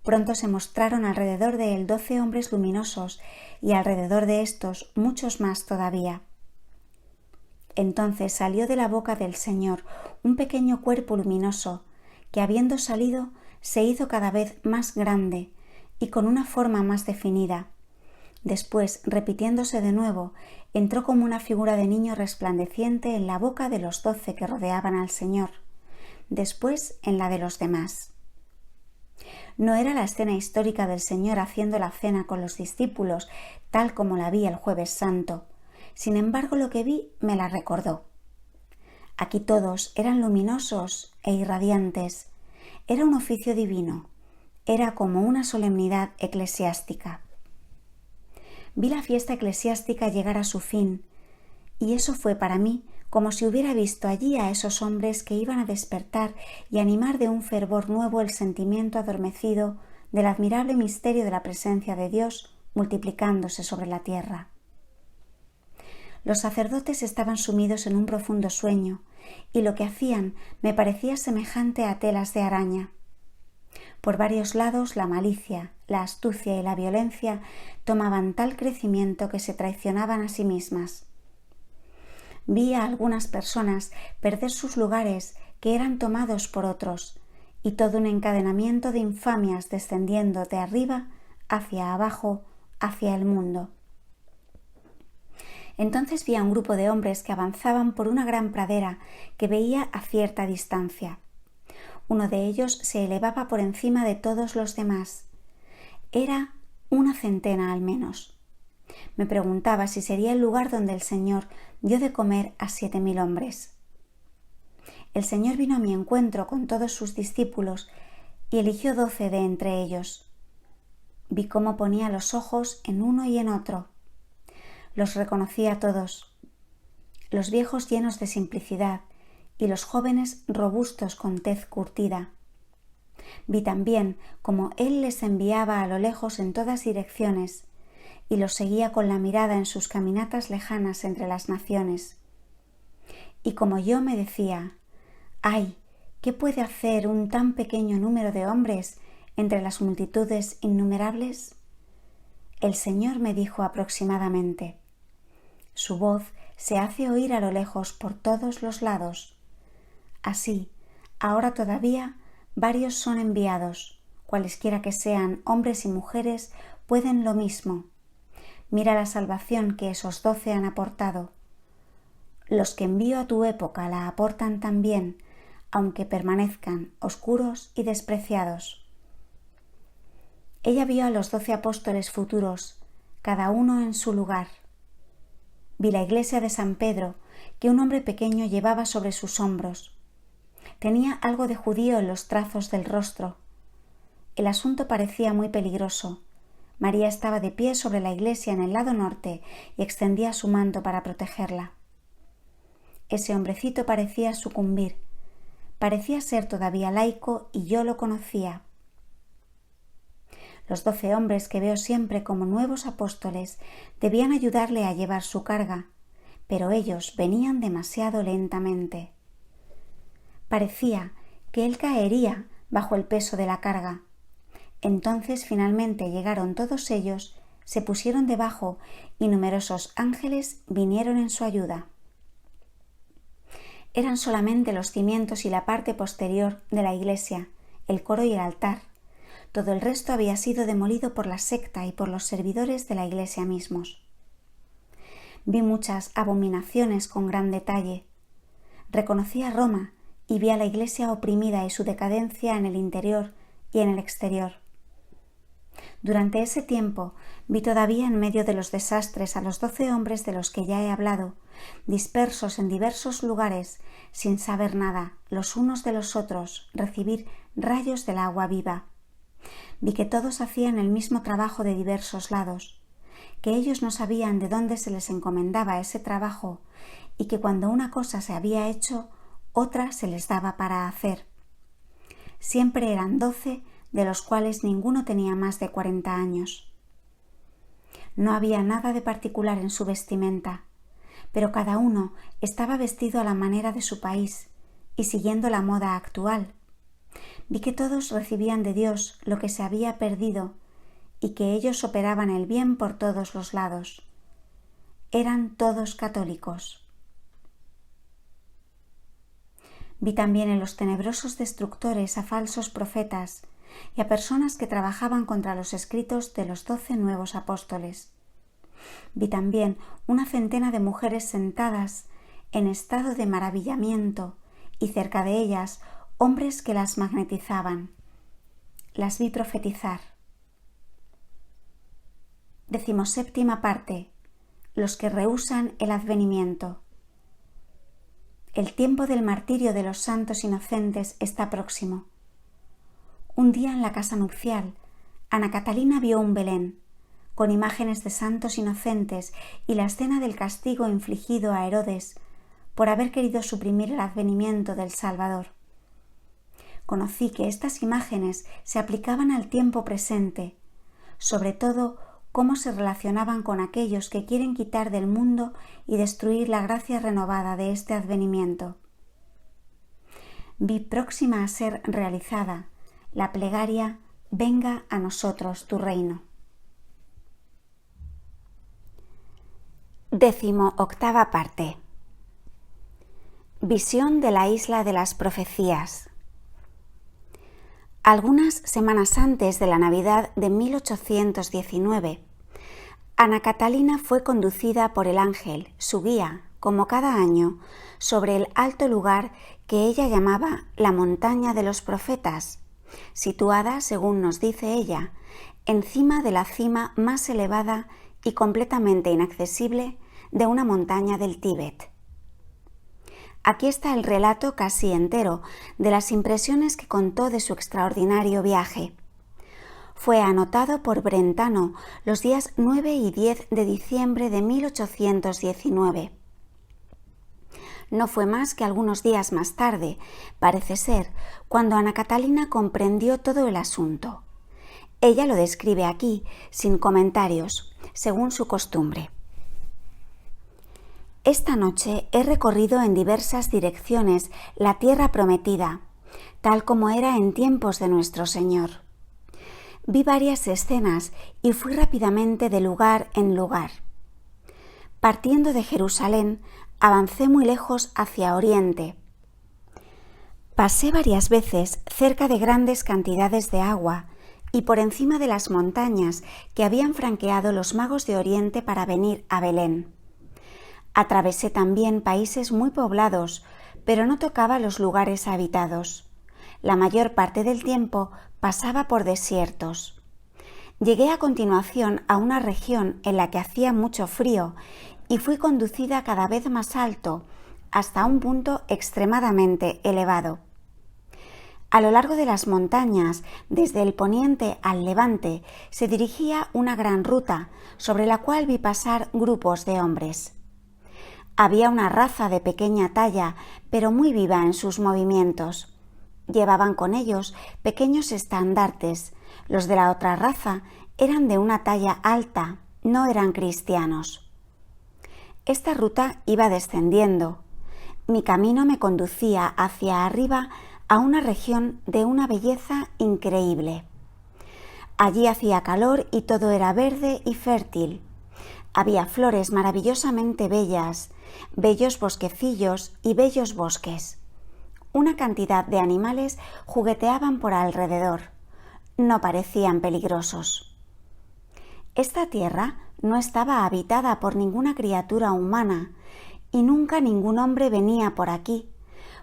Pronto se mostraron alrededor de él 12 hombres luminosos y alrededor de estos muchos más todavía. Entonces salió de la boca del Señor un pequeño cuerpo luminoso que, habiendo salido, se hizo cada vez más grande y con una forma más definida. Después, repitiéndose de nuevo, entró como una figura de niño resplandeciente en la boca de los 12 que rodeaban al Señor, después en la de los demás. No era la escena histórica del Señor haciendo la cena con los discípulos, tal como la vi el Jueves Santo. Sin embargo, lo que vi me la recordó. Aquí todos eran luminosos e irradiantes. Era un oficio divino. Era como una solemnidad eclesiástica. Vi la fiesta eclesiástica llegar a su fin, y eso fue para mí como si hubiera visto allí a esos hombres que iban a despertar y animar de un fervor nuevo el sentimiento adormecido del admirable misterio de la presencia de Dios multiplicándose sobre la tierra. Los sacerdotes estaban sumidos en un profundo sueño, y lo que hacían me parecía semejante a telas de araña. Por varios lados la malicia, la astucia y la violencia tomaban tal crecimiento que se traicionaban a sí mismas. Vi a algunas personas perder sus lugares que eran tomados por otros, y todo un encadenamiento de infamias descendiendo de arriba hacia abajo, hacia el mundo. Entonces vi a un grupo de hombres que avanzaban por una gran pradera que veía a cierta distancia. Uno de ellos se elevaba por encima de todos los demás. Era una centena al menos. Me preguntaba si sería el lugar donde el Señor dio de comer a 7.000 hombres. El Señor vino a mi encuentro con todos sus discípulos y eligió 12 de entre ellos. Vi cómo ponía los ojos en uno y en otro. Los reconocí a todos, los viejos llenos de simplicidad y los jóvenes robustos con tez curtida. Vi también cómo Él les enviaba a lo lejos en todas direcciones y los seguía con la mirada en sus caminatas lejanas entre las naciones. Y como yo me decía, ¡ay! ¿Qué puede hacer un tan pequeño número de hombres entre las multitudes innumerables? El Señor me dijo aproximadamente, su voz se hace oír a lo lejos por todos los lados. Así, ahora todavía, varios son enviados, cualesquiera que sean, hombres y mujeres, pueden lo mismo. Mira la salvación que esos 12 han aportado. Los que envío a tu época la aportan también, aunque permanezcan oscuros y despreciados. Ella vio a los 12 apóstoles futuros, cada uno en su lugar. Vi la iglesia de San Pedro, que un hombre pequeño llevaba sobre sus hombros. Tenía algo de judío en los trazos del rostro. El asunto parecía muy peligroso. María estaba de pie sobre la iglesia en el lado norte y extendía su manto para protegerla. Ese hombrecito parecía sucumbir. Parecía ser todavía laico y yo lo conocía. Los 12 hombres que veo siempre como nuevos apóstoles debían ayudarle a llevar su carga, pero ellos venían demasiado lentamente. Parecía que él caería bajo el peso de la carga. Entonces finalmente llegaron todos ellos se pusieron debajo y numerosos ángeles vinieron en su ayuda. Eran solamente los cimientos y la parte posterior de la iglesia, el coro y el altar. Todo el resto había sido demolido por la secta y por los servidores de la iglesia mismos. Vi muchas abominaciones con gran detalle. Reconocí a Roma y vi a la iglesia oprimida y su decadencia en el interior y en el exterior. Durante ese tiempo vi todavía en medio de los desastres a los 12 hombres de los que ya he hablado, dispersos en diversos lugares, sin saber nada, los unos de los otros, recibir rayos del agua viva. Vi que todos hacían el mismo trabajo de diversos lados, que ellos no sabían de dónde se les encomendaba ese trabajo y que cuando una cosa se había hecho, otra se les daba para hacer. Siempre eran 12, de los cuales ninguno tenía más de 40 años. No había nada de particular en su vestimenta, pero cada uno estaba vestido a la manera de su país y siguiendo la moda actual. Vi que todos recibían de Dios lo que se había perdido y que ellos operaban el bien por todos los lados. Eran todos católicos. Vi también en los tenebrosos destructores a falsos profetas y a personas que trabajaban contra los escritos de los 12 nuevos apóstoles. Vi también una centena de mujeres sentadas en estado de maravillamiento y cerca de ellas hombres que las magnetizaban. Las vi profetizar. 17ª parte. Los que rehúsan el advenimiento. El tiempo del martirio de los santos inocentes está próximo. Un día en la casa nupcial, Ana Catalina vio un Belén, con imágenes de santos inocentes y la escena del castigo infligido a Herodes por haber querido suprimir el advenimiento del Salvador. Conocí que estas imágenes se aplicaban al tiempo presente, sobre todo cómo se relacionaban con aquellos que quieren quitar del mundo y destruir la gracia renovada de este advenimiento. Vi próxima a ser realizada la plegaria «Venga a nosotros tu reino». 18ª parte. Visión de la isla de las profecías. Algunas semanas antes de la Navidad de 1819, Ana Catalina fue conducida por el ángel, su guía, como cada año, sobre el alto lugar que ella llamaba la montaña de los profetas, situada, según nos dice ella, encima de la cima más elevada y completamente inaccesible de una montaña del Tíbet. Aquí está el relato casi entero de las impresiones que contó de su extraordinario viaje. Fue anotado por Brentano los días 9 y 10 de diciembre de 1819. No fue más que algunos días más tarde, parece ser, cuando Ana Catalina comprendió todo el asunto. Ella lo describe aquí, sin comentarios, según su costumbre. Esta noche he recorrido en diversas direcciones la tierra prometida, tal como era en tiempos de nuestro Señor. Vi varias escenas y fui rápidamente de lugar en lugar. Partiendo de Jerusalén, avancé muy lejos hacia Oriente. Pasé varias veces cerca de grandes cantidades de agua y por encima de las montañas que habían franqueado los magos de Oriente para venir a Belén. Atravesé también países muy poblados, pero no tocaba los lugares habitados. La mayor parte del tiempo pasaba por desiertos. Llegué a continuación a una región en la que hacía mucho frío y fui conducida cada vez más alto, hasta un punto extremadamente elevado. A lo largo de las montañas, desde el poniente al levante, se dirigía una gran ruta, sobre la cual vi pasar grupos de hombres. Había una raza de pequeña talla, pero muy viva en sus movimientos. Llevaban con ellos pequeños estandartes. Los de la otra raza eran de una talla alta, no eran cristianos. Esta ruta iba descendiendo. Mi camino me conducía hacia arriba a una región de una belleza increíble. Allí hacía calor y todo era verde y fértil. Había flores maravillosamente bellas, bellos bosquecillos y bellos bosques. Una cantidad de animales jugueteaban por alrededor. No parecían peligrosos. Esta tierra no estaba habitada por ninguna criatura humana y nunca ningún hombre venía por aquí,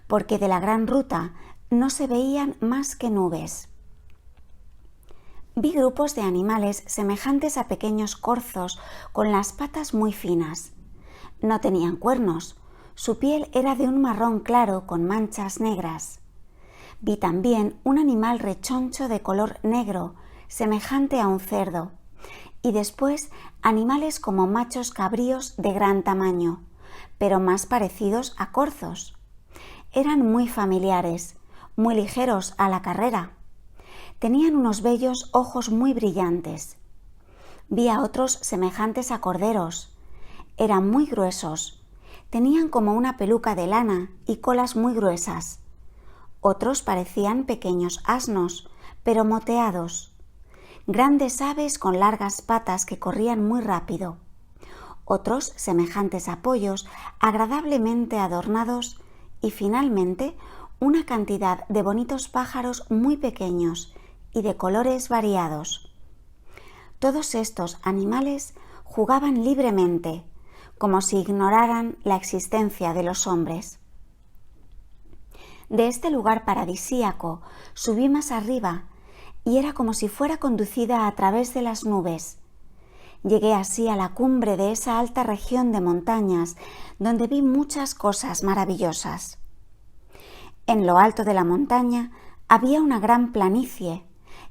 porque de la gran ruta no se veían más que nubes. Vi grupos de animales semejantes a pequeños corzos con las patas muy finas. No tenían cuernos, su piel era de un marrón claro con manchas negras. Vi también un animal rechoncho de color negro, semejante a un cerdo, y después animales como machos cabríos de gran tamaño, pero más parecidos a corzos. Eran muy familiares, muy ligeros a la carrera. Tenían unos bellos ojos muy brillantes. Vi a otros semejantes a corderos. Eran muy gruesos. Tenían como una peluca de lana y colas muy gruesas. Otros parecían pequeños asnos, pero moteados. Grandes aves con largas patas que corrían muy rápido. Otros semejantes a pollos, agradablemente adornados, y finalmente una cantidad de bonitos pájaros muy pequeños y de colores variados. Todos estos animales jugaban libremente, como si ignoraran la existencia de los hombres. De este lugar paradisíaco subí más arriba y era como si fuera conducida a través de las nubes. Llegué así a la cumbre de esa alta región de montañas donde vi muchas cosas maravillosas. En lo alto de la montaña había una gran planicie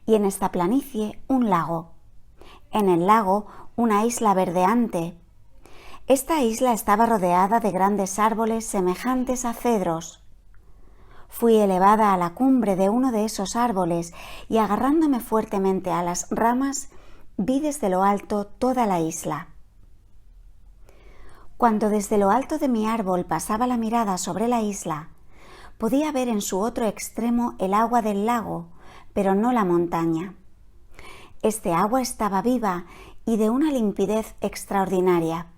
y en esta planicie un lago. En el lago una isla verdeante. Esta isla estaba rodeada de grandes árboles semejantes a cedros. Fui elevada a la cumbre de uno de esos árboles y agarrándome fuertemente a las ramas, vi desde lo alto toda la isla. Cuando desde lo alto de mi árbol pasaba la mirada sobre la isla, podía ver en su otro extremo el agua del lago, pero no la montaña. Este agua estaba viva y de una limpidez extraordinaria.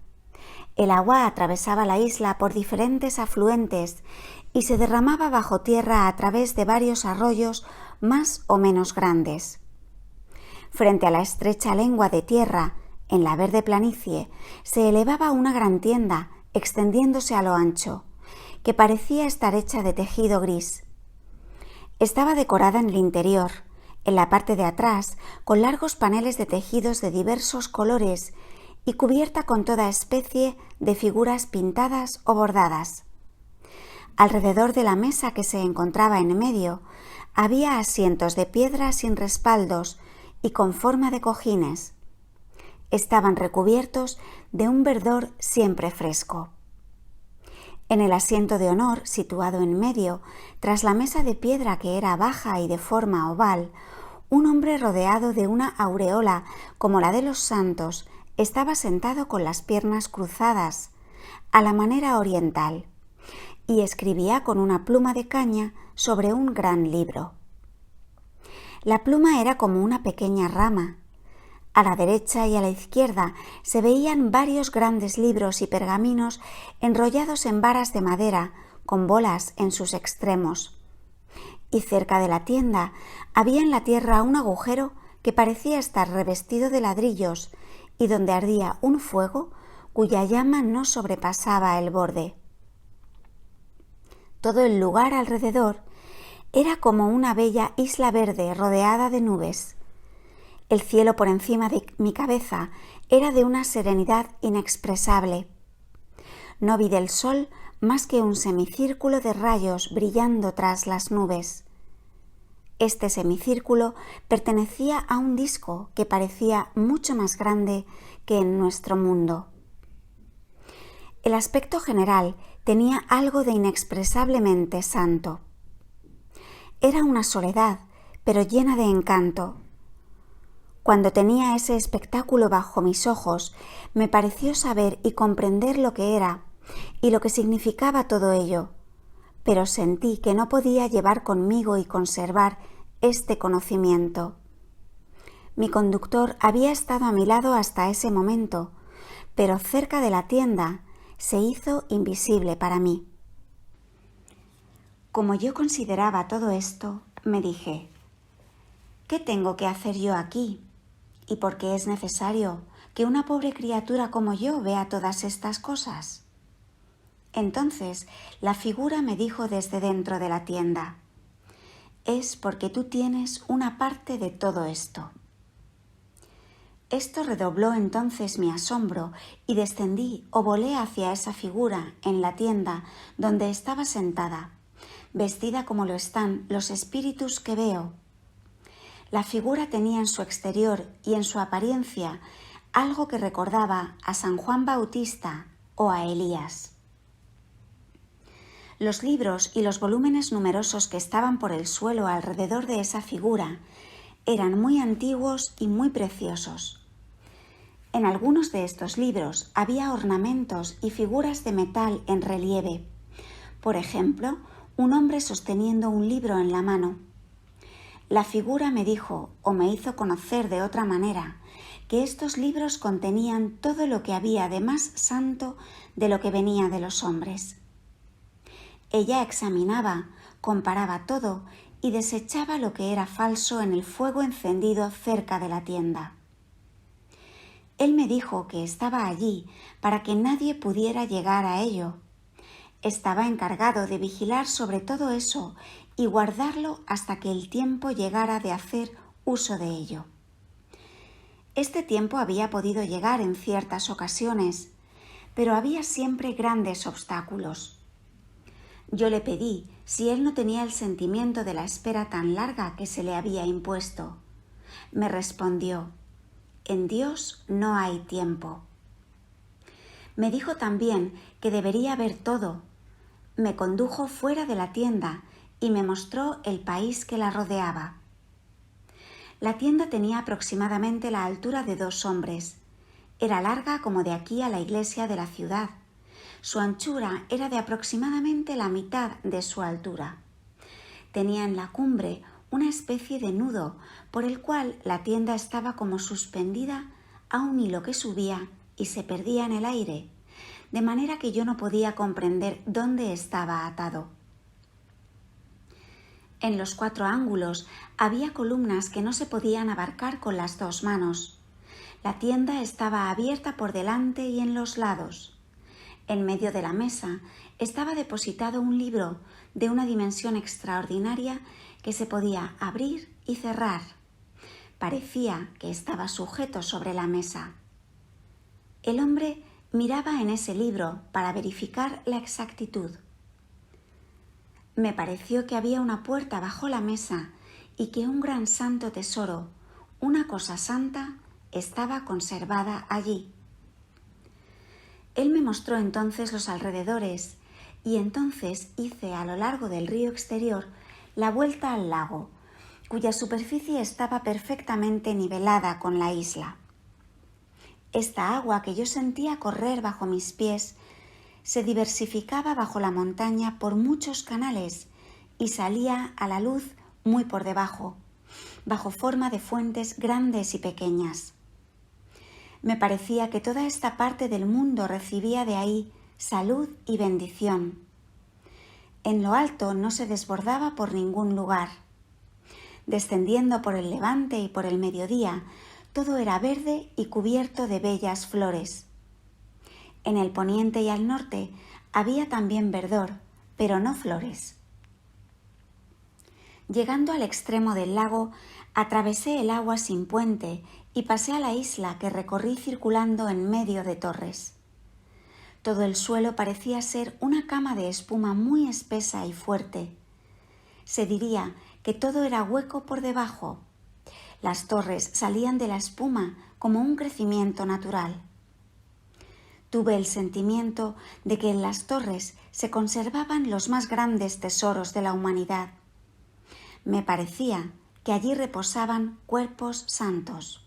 El agua atravesaba la isla por diferentes afluentes y se derramaba bajo tierra a través de varios arroyos más o menos grandes. Frente a la estrecha lengua de tierra, en la verde planicie, se elevaba una gran tienda extendiéndose a lo ancho, que parecía estar hecha de tejido gris. Estaba decorada en el interior, en la parte de atrás, con largos paneles de tejidos de diversos colores y cubierta con toda especie de figuras pintadas o bordadas. Alrededor de la mesa que se encontraba en medio, había asientos de piedra sin respaldos y con forma de cojines. Estaban recubiertos de un verdor siempre fresco. En el asiento de honor, situado en medio, tras la mesa de piedra que era baja y de forma oval, un hombre rodeado de una aureola como la de los santos estaba sentado con las piernas cruzadas, a la manera oriental, y escribía con una pluma de caña sobre un gran libro. La pluma era como una pequeña rama. A la derecha y a la izquierda se veían varios grandes libros y pergaminos enrollados en varas de madera con bolas en sus extremos. Y cerca de la tienda había en la tierra un agujero que parecía estar revestido de ladrillos y donde ardía un fuego cuya llama no sobrepasaba el borde. Todo el lugar alrededor era como una bella isla verde rodeada de nubes. El cielo por encima de mi cabeza era de una serenidad inexpresable. No vi del sol más que un semicírculo de rayos brillando tras las nubes. Este semicírculo pertenecía a un disco que parecía mucho más grande que en nuestro mundo. El aspecto general tenía algo de inexpresablemente santo. Era una soledad, pero llena de encanto. Cuando tenía ese espectáculo bajo mis ojos, me pareció saber y comprender lo que era y lo que significaba todo ello, pero sentí que no podía llevar conmigo y conservar este conocimiento. Mi conductor había estado a mi lado hasta ese momento, pero cerca de la tienda se hizo invisible para mí. Como yo consideraba todo esto, me dije, ¿qué tengo que hacer yo aquí? ¿Y por qué es necesario que una pobre criatura como yo vea todas estas cosas? Entonces la figura me dijo desde dentro de la tienda, es porque tú tienes una parte de todo esto. Esto redobló entonces mi asombro y descendí o volé hacia esa figura en la tienda donde estaba sentada, vestida como lo están los espíritus que veo. La figura tenía en su exterior y en su apariencia algo que recordaba a San Juan Bautista o a Elías. Los libros y los volúmenes numerosos que estaban por el suelo alrededor de esa figura eran muy antiguos y muy preciosos. En algunos de estos libros había ornamentos y figuras de metal en relieve. Por ejemplo, un hombre sosteniendo un libro en la mano. La figura me dijo, o me hizo conocer de otra manera, que estos libros contenían todo lo que había de más santo de lo que venía de los hombres. Ella examinaba, comparaba todo y desechaba lo que era falso en el fuego encendido cerca de la tienda. Él me dijo que estaba allí para que nadie pudiera llegar a ello. Estaba encargado de vigilar sobre todo eso y guardarlo hasta que el tiempo llegara de hacer uso de ello. Este tiempo había podido llegar en ciertas ocasiones, pero había siempre grandes obstáculos. Yo le pedí si él no tenía el sentimiento de la espera tan larga que se le había impuesto. Me respondió, en Dios no hay tiempo. Me dijo también que debería ver todo. Me condujo fuera de la tienda y me mostró el país que la rodeaba. La tienda tenía aproximadamente la altura de 2 hombres. Era larga como de aquí a la iglesia de la ciudad. Su anchura era de aproximadamente la mitad de su altura. Tenía en la cumbre una especie de nudo por el cual la tienda estaba como suspendida a un hilo que subía y se perdía en el aire, de manera que yo no podía comprender dónde estaba atado. En los 4 ángulos había columnas que no se podían abarcar con las 2 manos. La tienda estaba abierta por delante y en los lados. En medio de la mesa estaba depositado un libro de una dimensión extraordinaria que se podía abrir y cerrar. Parecía que estaba sujeto sobre la mesa. El hombre miraba en ese libro para verificar la exactitud. Me pareció que había una puerta bajo la mesa y que un gran santo tesoro, una cosa santa, estaba conservada allí. Él me mostró entonces los alrededores y entonces hice a lo largo del río exterior la vuelta al lago, cuya superficie estaba perfectamente nivelada con la isla. Esta agua que yo sentía correr bajo mis pies se diversificaba bajo la montaña por muchos canales y salía a la luz muy por debajo, bajo forma de fuentes grandes y pequeñas. Me parecía que toda esta parte del mundo recibía de ahí salud y bendición. En lo alto no se desbordaba por ningún lugar. Descendiendo por el levante y por el mediodía, todo era verde y cubierto de bellas flores. En el poniente y al norte había también verdor, pero no flores. Llegando al extremo del lago, atravesé el agua sin puente y pasé a la isla que recorrí circulando en medio de torres. Todo el suelo parecía ser una cama de espuma muy espesa y fuerte. Se diría que todo era hueco por debajo. Las torres salían de la espuma como un crecimiento natural. Tuve el sentimiento de que en las torres se conservaban los más grandes tesoros de la humanidad. Me parecía que allí reposaban cuerpos santos.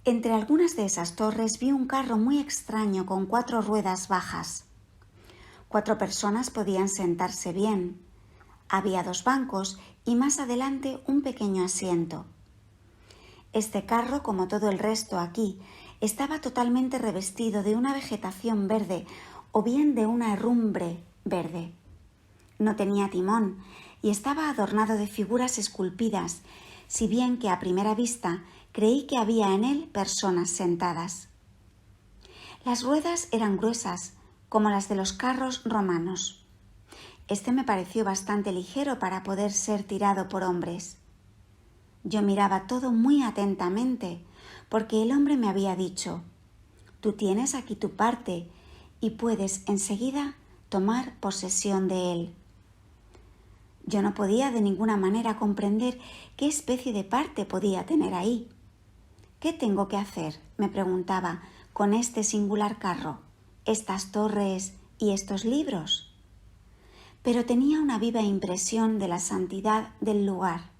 Entre algunas de esas torres vi un carro muy extraño con 4 ruedas bajas. 4 personas podían sentarse bien. Había 2 bancos y más adelante un pequeño asiento. Este carro, como todo el resto aquí, estaba totalmente revestido de una vegetación verde o bien de una herrumbre verde. No tenía timón y estaba adornado de figuras esculpidas, si bien que a primera vista creí que había en él personas sentadas. Las ruedas eran gruesas, como las de los carros romanos. Este me pareció bastante ligero para poder ser tirado por hombres. Yo miraba todo muy atentamente, porque el hombre me había dicho: «Tú tienes aquí tu parte y puedes enseguida tomar posesión de él». Yo no podía de ninguna manera comprender qué especie de parte podía tener ahí. «¿Qué tengo que hacer?», me preguntaba, «con este singular carro, estas torres y estos libros». Pero tenía una viva impresión de la santidad del lugar.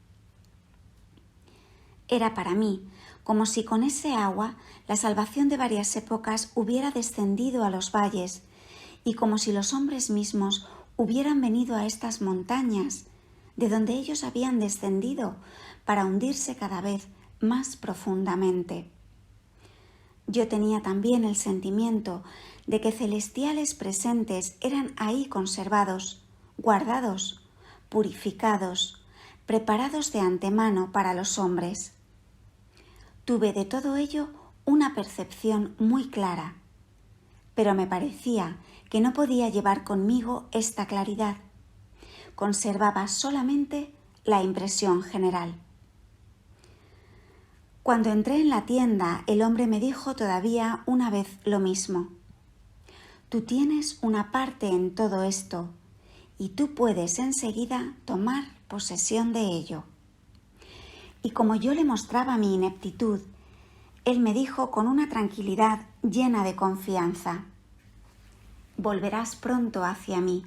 Era para mí como si con ese agua la salvación de varias épocas hubiera descendido a los valles y como si los hombres mismos hubieran venido a estas montañas, de donde ellos habían descendido para hundirse cada vez más profundamente. Yo tenía también el sentimiento de que celestiales presentes eran ahí conservados, guardados, purificados, preparados de antemano para los hombres. Tuve de todo ello una percepción muy clara, pero me parecía que no podía llevar conmigo esta claridad. Conservaba solamente la impresión general. Cuando entré en la tienda, el hombre me dijo todavía una vez lo mismo: «Tú tienes una parte en todo esto y tú puedes enseguida tomar posesión de ello». Y como yo le mostraba mi ineptitud, él me dijo con una tranquilidad llena de confianza: «Volverás pronto hacia mí».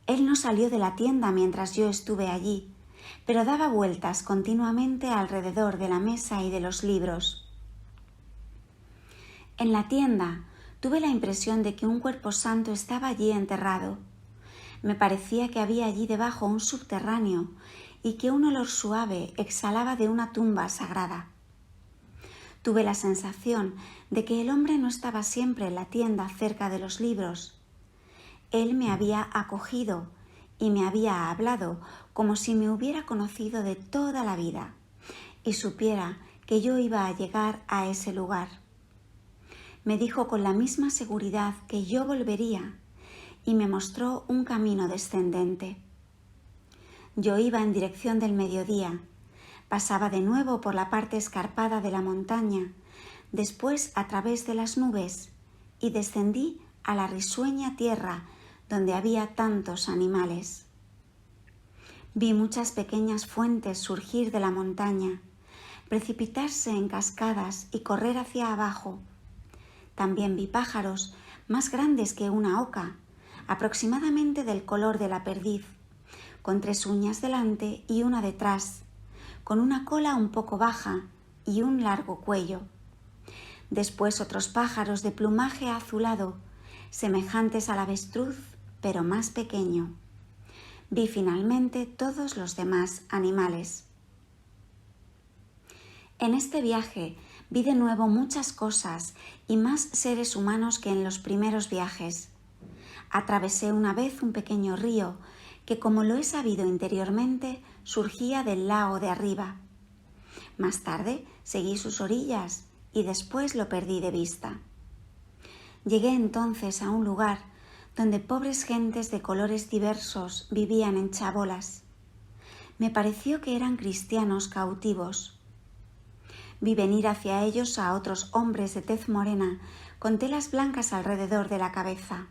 Él no salió de la tienda mientras yo estuve allí, pero daba vueltas continuamente alrededor de la mesa y de los libros. En la tienda tuve la impresión de que un cuerpo santo estaba allí enterrado. Me parecía que había allí debajo un subterráneo y que un olor suave exhalaba de una tumba sagrada. Tuve la sensación de que el hombre no estaba siempre en la tienda cerca de los libros. Él me había acogido y me había hablado como si me hubiera conocido de toda la vida y supiera que yo iba a llegar a ese lugar. Me dijo con la misma seguridad que yo volvería y me mostró un camino descendente. Yo iba en dirección del mediodía, pasaba de nuevo por la parte escarpada de la montaña, después a través de las nubes y descendí a la risueña tierra donde había tantos animales. Vi muchas pequeñas fuentes surgir de la montaña, precipitarse en cascadas y correr hacia abajo. También vi pájaros más grandes que una oca, aproximadamente del color de la perdiz, con 3 uñas delante y una detrás, con una cola un poco baja y un largo cuello. Después otros pájaros de plumaje azulado, semejantes al avestruz, pero más pequeño. Vi finalmente todos los demás animales. En este viaje vi de nuevo muchas cosas y más seres humanos que en los primeros viajes. Atravesé una vez un pequeño río que, como lo he sabido interiormente, surgía del lago de arriba. Más tarde seguí sus orillas y después lo perdí de vista. Llegué entonces a un lugar donde pobres gentes de colores diversos vivían en chabolas. Me pareció que eran cristianos cautivos. Vi venir hacia ellos a otros hombres de tez morena con telas blancas alrededor de la cabeza.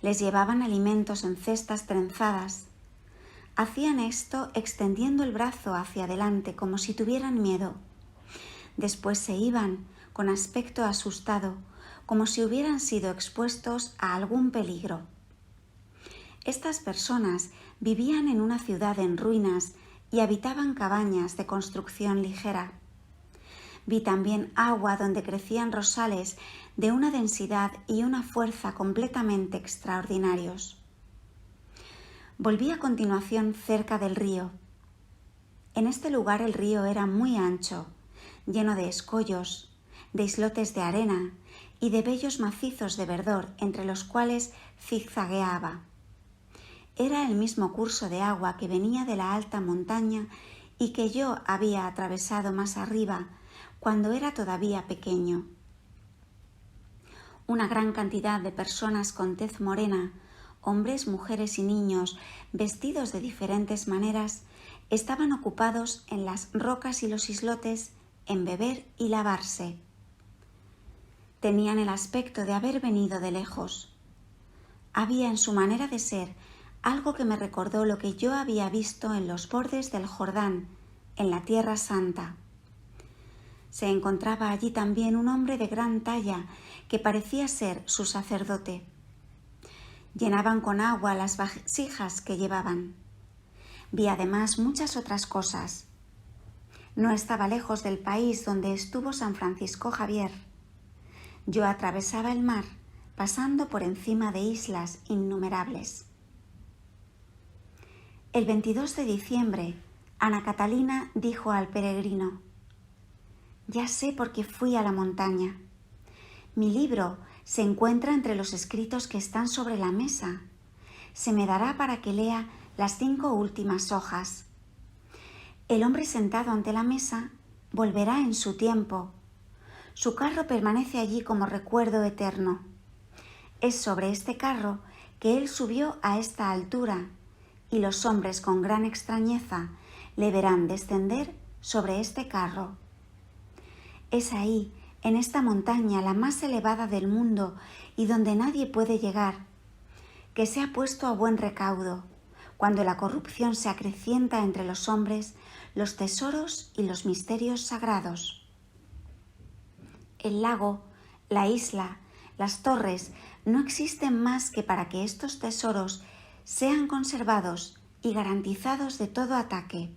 Les llevaban alimentos en cestas trenzadas. Hacían esto extendiendo el brazo hacia adelante como si tuvieran miedo. Después se iban con aspecto asustado, como si hubieran sido expuestos a algún peligro. Estas personas vivían en una ciudad en ruinas y habitaban cabañas de construcción ligera. Vi también agua donde crecían rosales de una densidad y una fuerza completamente extraordinarios. Volví a continuación cerca del río. En este lugar el río era muy ancho, lleno de escollos, de islotes de arena y de bellos macizos de verdor entre los cuales zigzagueaba. Era el mismo curso de agua que venía de la alta montaña y que yo había atravesado más arriba cuando era todavía pequeño. Una gran cantidad de personas con tez morena, hombres, mujeres y niños, vestidos de diferentes maneras, estaban ocupados en las rocas y los islotes en beber y lavarse. Tenían el aspecto de haber venido de lejos. Había en su manera de ser algo que me recordó lo que yo había visto en los bordes del Jordán, en la Tierra Santa. Se encontraba allí también un hombre de gran talla que parecía ser su sacerdote. Llenaban con agua las vasijas que llevaban. Vi además muchas otras cosas. No estaba lejos del país donde estuvo San Francisco Javier. Yo atravesaba el mar, pasando por encima de islas innumerables. El 22 de diciembre, Ana Catalina dijo al peregrino: «Ya sé por qué fui a la montaña. Mi libro se encuentra entre los escritos que están sobre la mesa. Se me dará para que lea las 5 últimas hojas. El hombre sentado ante la mesa volverá en su tiempo. Su carro permanece allí como recuerdo eterno. Es sobre este carro que él subió a esta altura, y los hombres con gran extrañeza le verán descender sobre este carro. Es ahí, en esta montaña, la más elevada del mundo y donde nadie puede llegar, que se ha puesto a buen recaudo, cuando la corrupción se acrecienta entre los hombres, los tesoros y los misterios sagrados. El lago, la isla, las torres no existen más que para que estos tesoros sean conservados y garantizados de todo ataque.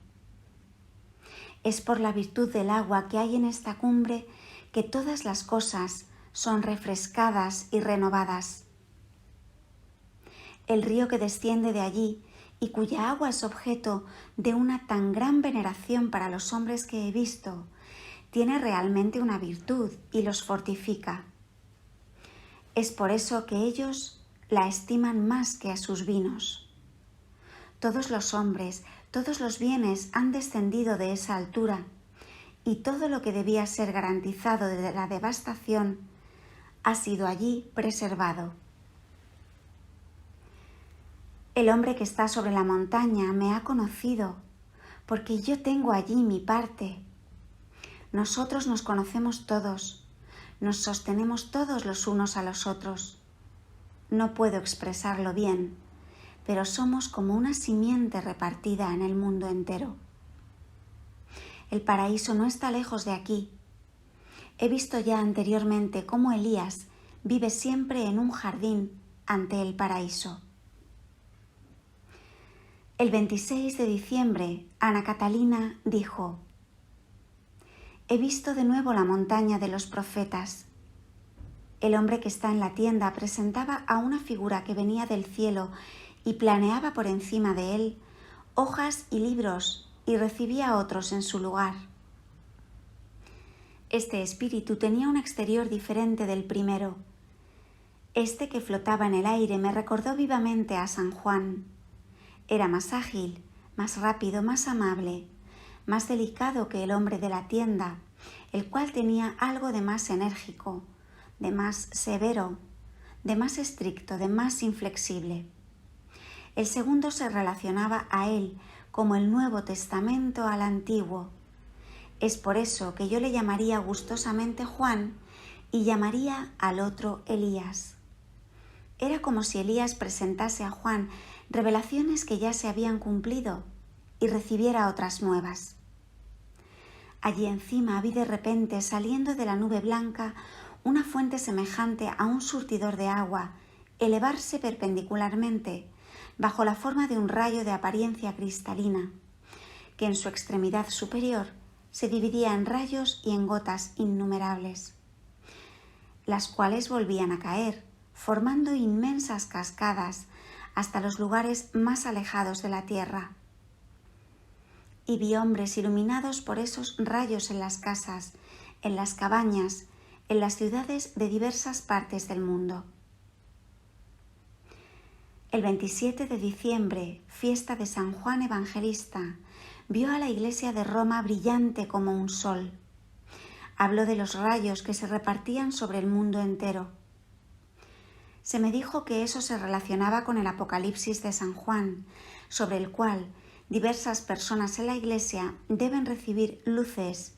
Es por la virtud del agua que hay en esta cumbre que todas las cosas son refrescadas y renovadas. El río que desciende de allí y cuya agua es objeto de una tan gran veneración para los hombres que he visto, tiene realmente una virtud y los fortifica. Es por eso que ellos la estiman más que a sus vinos. Todos los hombres, todos los bienes han descendido de esa altura, y todo lo que debía ser garantizado de la devastación ha sido allí preservado. El hombre que está sobre la montaña me ha conocido, porque yo tengo allí mi parte. Nosotros nos conocemos todos, nos sostenemos todos los unos a los otros. No puedo expresarlo bien, pero somos como una simiente repartida en el mundo entero. El paraíso no está lejos de aquí. He visto ya anteriormente cómo Elías vive siempre en un jardín ante el paraíso. El 26 de diciembre, Ana Catalina dijo: «He visto de nuevo la montaña de los profetas. El hombre que está en la tienda presentaba a una figura que venía del cielo y planeaba por encima de él hojas y libros y recibía otros en su lugar. Este espíritu tenía un exterior diferente del primero. Este que flotaba en el aire me recordó vivamente a San Juan. Era más ágil, más rápido, más amable, más delicado que el hombre de la tienda, el cual tenía algo de más enérgico, de más severo, de más estricto, de más inflexible. El segundo se relacionaba a él como el Nuevo Testamento al Antiguo. Es por eso que yo le llamaría gustosamente Juan y llamaría al otro Elías. Era como si Elías presentase a Juan revelaciones que ya se habían cumplido y recibiera otras nuevas. Allí encima vi de repente, saliendo de la nube blanca, una fuente semejante a un surtidor de agua elevarse perpendicularmente bajo la forma de un rayo de apariencia cristalina, que en su extremidad superior se dividía en rayos y en gotas innumerables, las cuales volvían a caer, formando inmensas cascadas hasta los lugares más alejados de la tierra. y vi hombres iluminados por esos rayos en las casas, en las cabañas, en las ciudades de diversas partes del mundo. El 27 de diciembre, fiesta de San Juan Evangelista, vio a la iglesia de Roma brillante como un sol. Habló de los rayos que se repartían sobre el mundo entero. Se me dijo que eso se relacionaba con el Apocalipsis de San Juan, sobre el cual diversas personas en la iglesia deben recibir luces,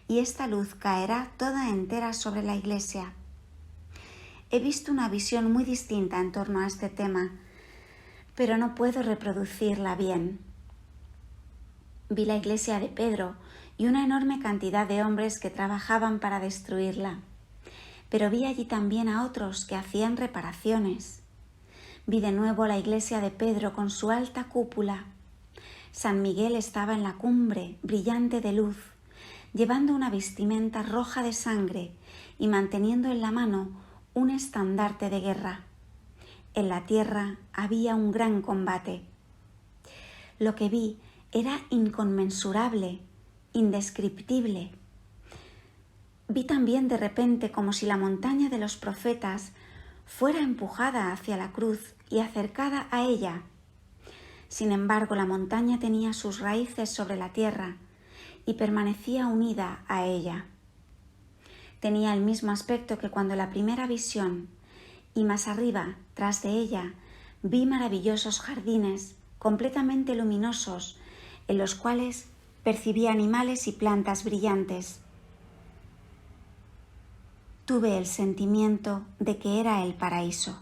y esta luz caerá toda entera sobre la iglesia. He visto una visión muy distinta en torno a este tema, pero no puedo reproducirla bien. Vi la iglesia de Pedro y una enorme cantidad de hombres que trabajaban para destruirla, pero vi allí también a otros que hacían reparaciones. Vi de nuevo la iglesia de Pedro con su alta cúpula. San Miguel estaba en la cumbre, brillante de luz, llevando una vestimenta roja de sangre y manteniendo en la mano un estandarte de guerra. En la tierra había un gran combate. Lo que vi era inconmensurable, indescriptible. Vi también de repente como si la montaña de los profetas fuera empujada hacia la cruz y acercada a ella. Sin embargo, la montaña tenía sus raíces sobre la tierra y permanecía unida a ella. Tenía el mismo aspecto que cuando la primera visión, y más arriba, tras de ella, vi maravillosos jardines completamente luminosos, en los cuales percibí animales y plantas brillantes. Tuve el sentimiento de que era el paraíso.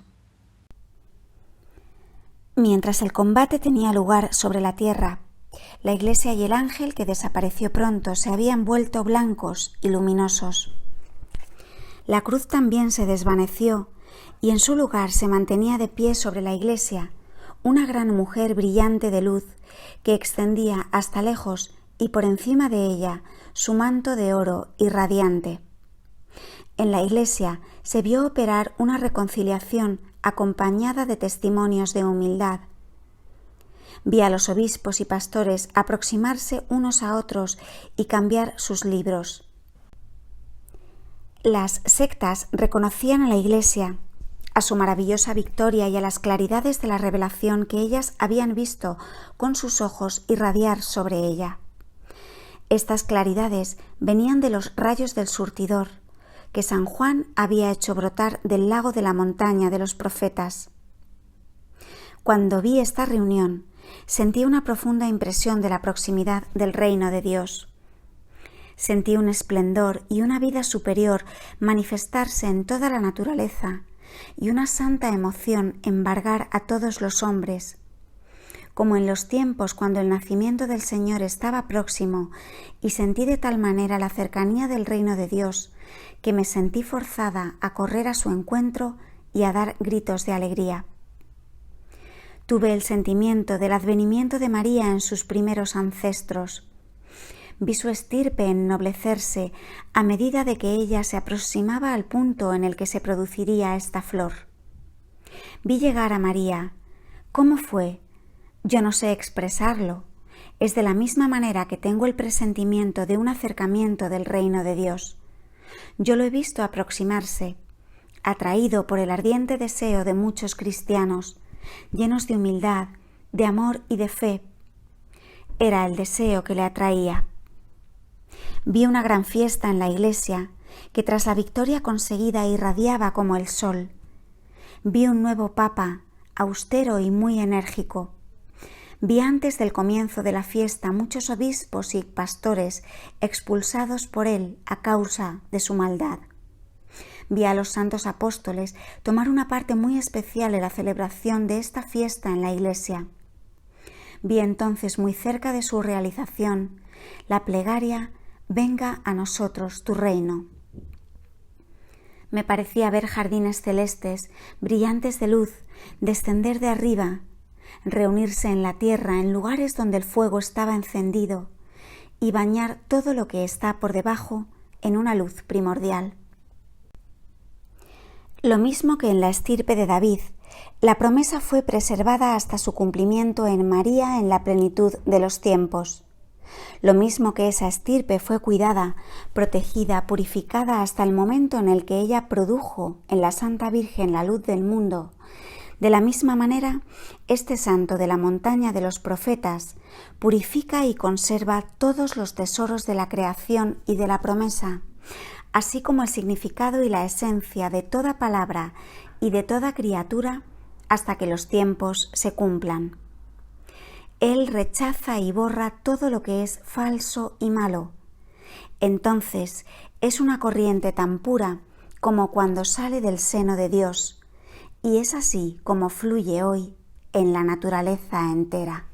Mientras el combate tenía lugar sobre la tierra, la iglesia y el ángel, que desapareció pronto, se habían vuelto blancos y luminosos. La cruz también se desvaneció y en su lugar se mantenía de pie sobre la iglesia una gran mujer brillante de luz que extendía hasta lejos y por encima de ella su manto de oro y radiante. En la iglesia se vio operar una reconciliación acompañada de testimonios de humildad. Vi a los obispos y pastores aproximarse unos a otros y cambiar sus libros. Las sectas reconocían a la iglesia, a su maravillosa victoria y a las claridades de la revelación que ellas habían visto con sus ojos irradiar sobre ella. Estas claridades venían de los rayos del surtidor, que San Juan había hecho brotar del lago de la montaña de los profetas. Cuando vi esta reunión, sentí una profunda impresión de la proximidad del reino de Dios. Sentí un esplendor y una vida superior manifestarse en toda la naturaleza y una santa emoción embargar a todos los hombres, como en los tiempos cuando el nacimiento del Señor estaba próximo, y sentí de tal manera la cercanía del reino de Dios que me sentí forzada a correr a su encuentro y a dar gritos de alegría. Tuve el sentimiento del advenimiento de María en sus primeros ancestros. Vi su estirpe ennoblecerse a medida de que ella se aproximaba al punto en el que se produciría esta flor. Vi llegar a María. ¿Cómo fue? Yo no sé expresarlo. Es de la misma manera que tengo el presentimiento de un acercamiento del reino de Dios. Yo lo he visto aproximarse, atraído por el ardiente deseo de muchos cristianos, llenos de humildad, de amor y de fe. Era el deseo que le atraía. Vi una gran fiesta en la iglesia que tras la victoria conseguida irradiaba como el sol. Vi un nuevo papa, austero y muy enérgico. Vi antes del comienzo de la fiesta muchos obispos y pastores expulsados por él a causa de su maldad. Vi a los santos apóstoles tomar una parte muy especial en la celebración de esta fiesta en la iglesia. Vi entonces muy cerca de su realización la plegaria «Venga a nosotros tu reino». Me parecía ver jardines celestes, brillantes de luz, descender de arriba, reunirse en la tierra en lugares donde el fuego estaba encendido y bañar todo lo que está por debajo en una luz primordial. Lo mismo que en la estirpe de David, la promesa fue preservada hasta su cumplimiento en María en la plenitud de los tiempos. Lo mismo que esa estirpe fue cuidada, protegida, purificada hasta el momento en el que ella produjo en la Santa Virgen la luz del mundo, de la misma manera, este santo de la montaña de los profetas purifica y conserva todos los tesoros de la creación y de la promesa, así como el significado y la esencia de toda palabra y de toda criatura hasta que los tiempos se cumplan. Él rechaza y borra todo lo que es falso y malo. Entonces es una corriente tan pura como cuando sale del seno de Dios, y es así como fluye hoy en la naturaleza entera.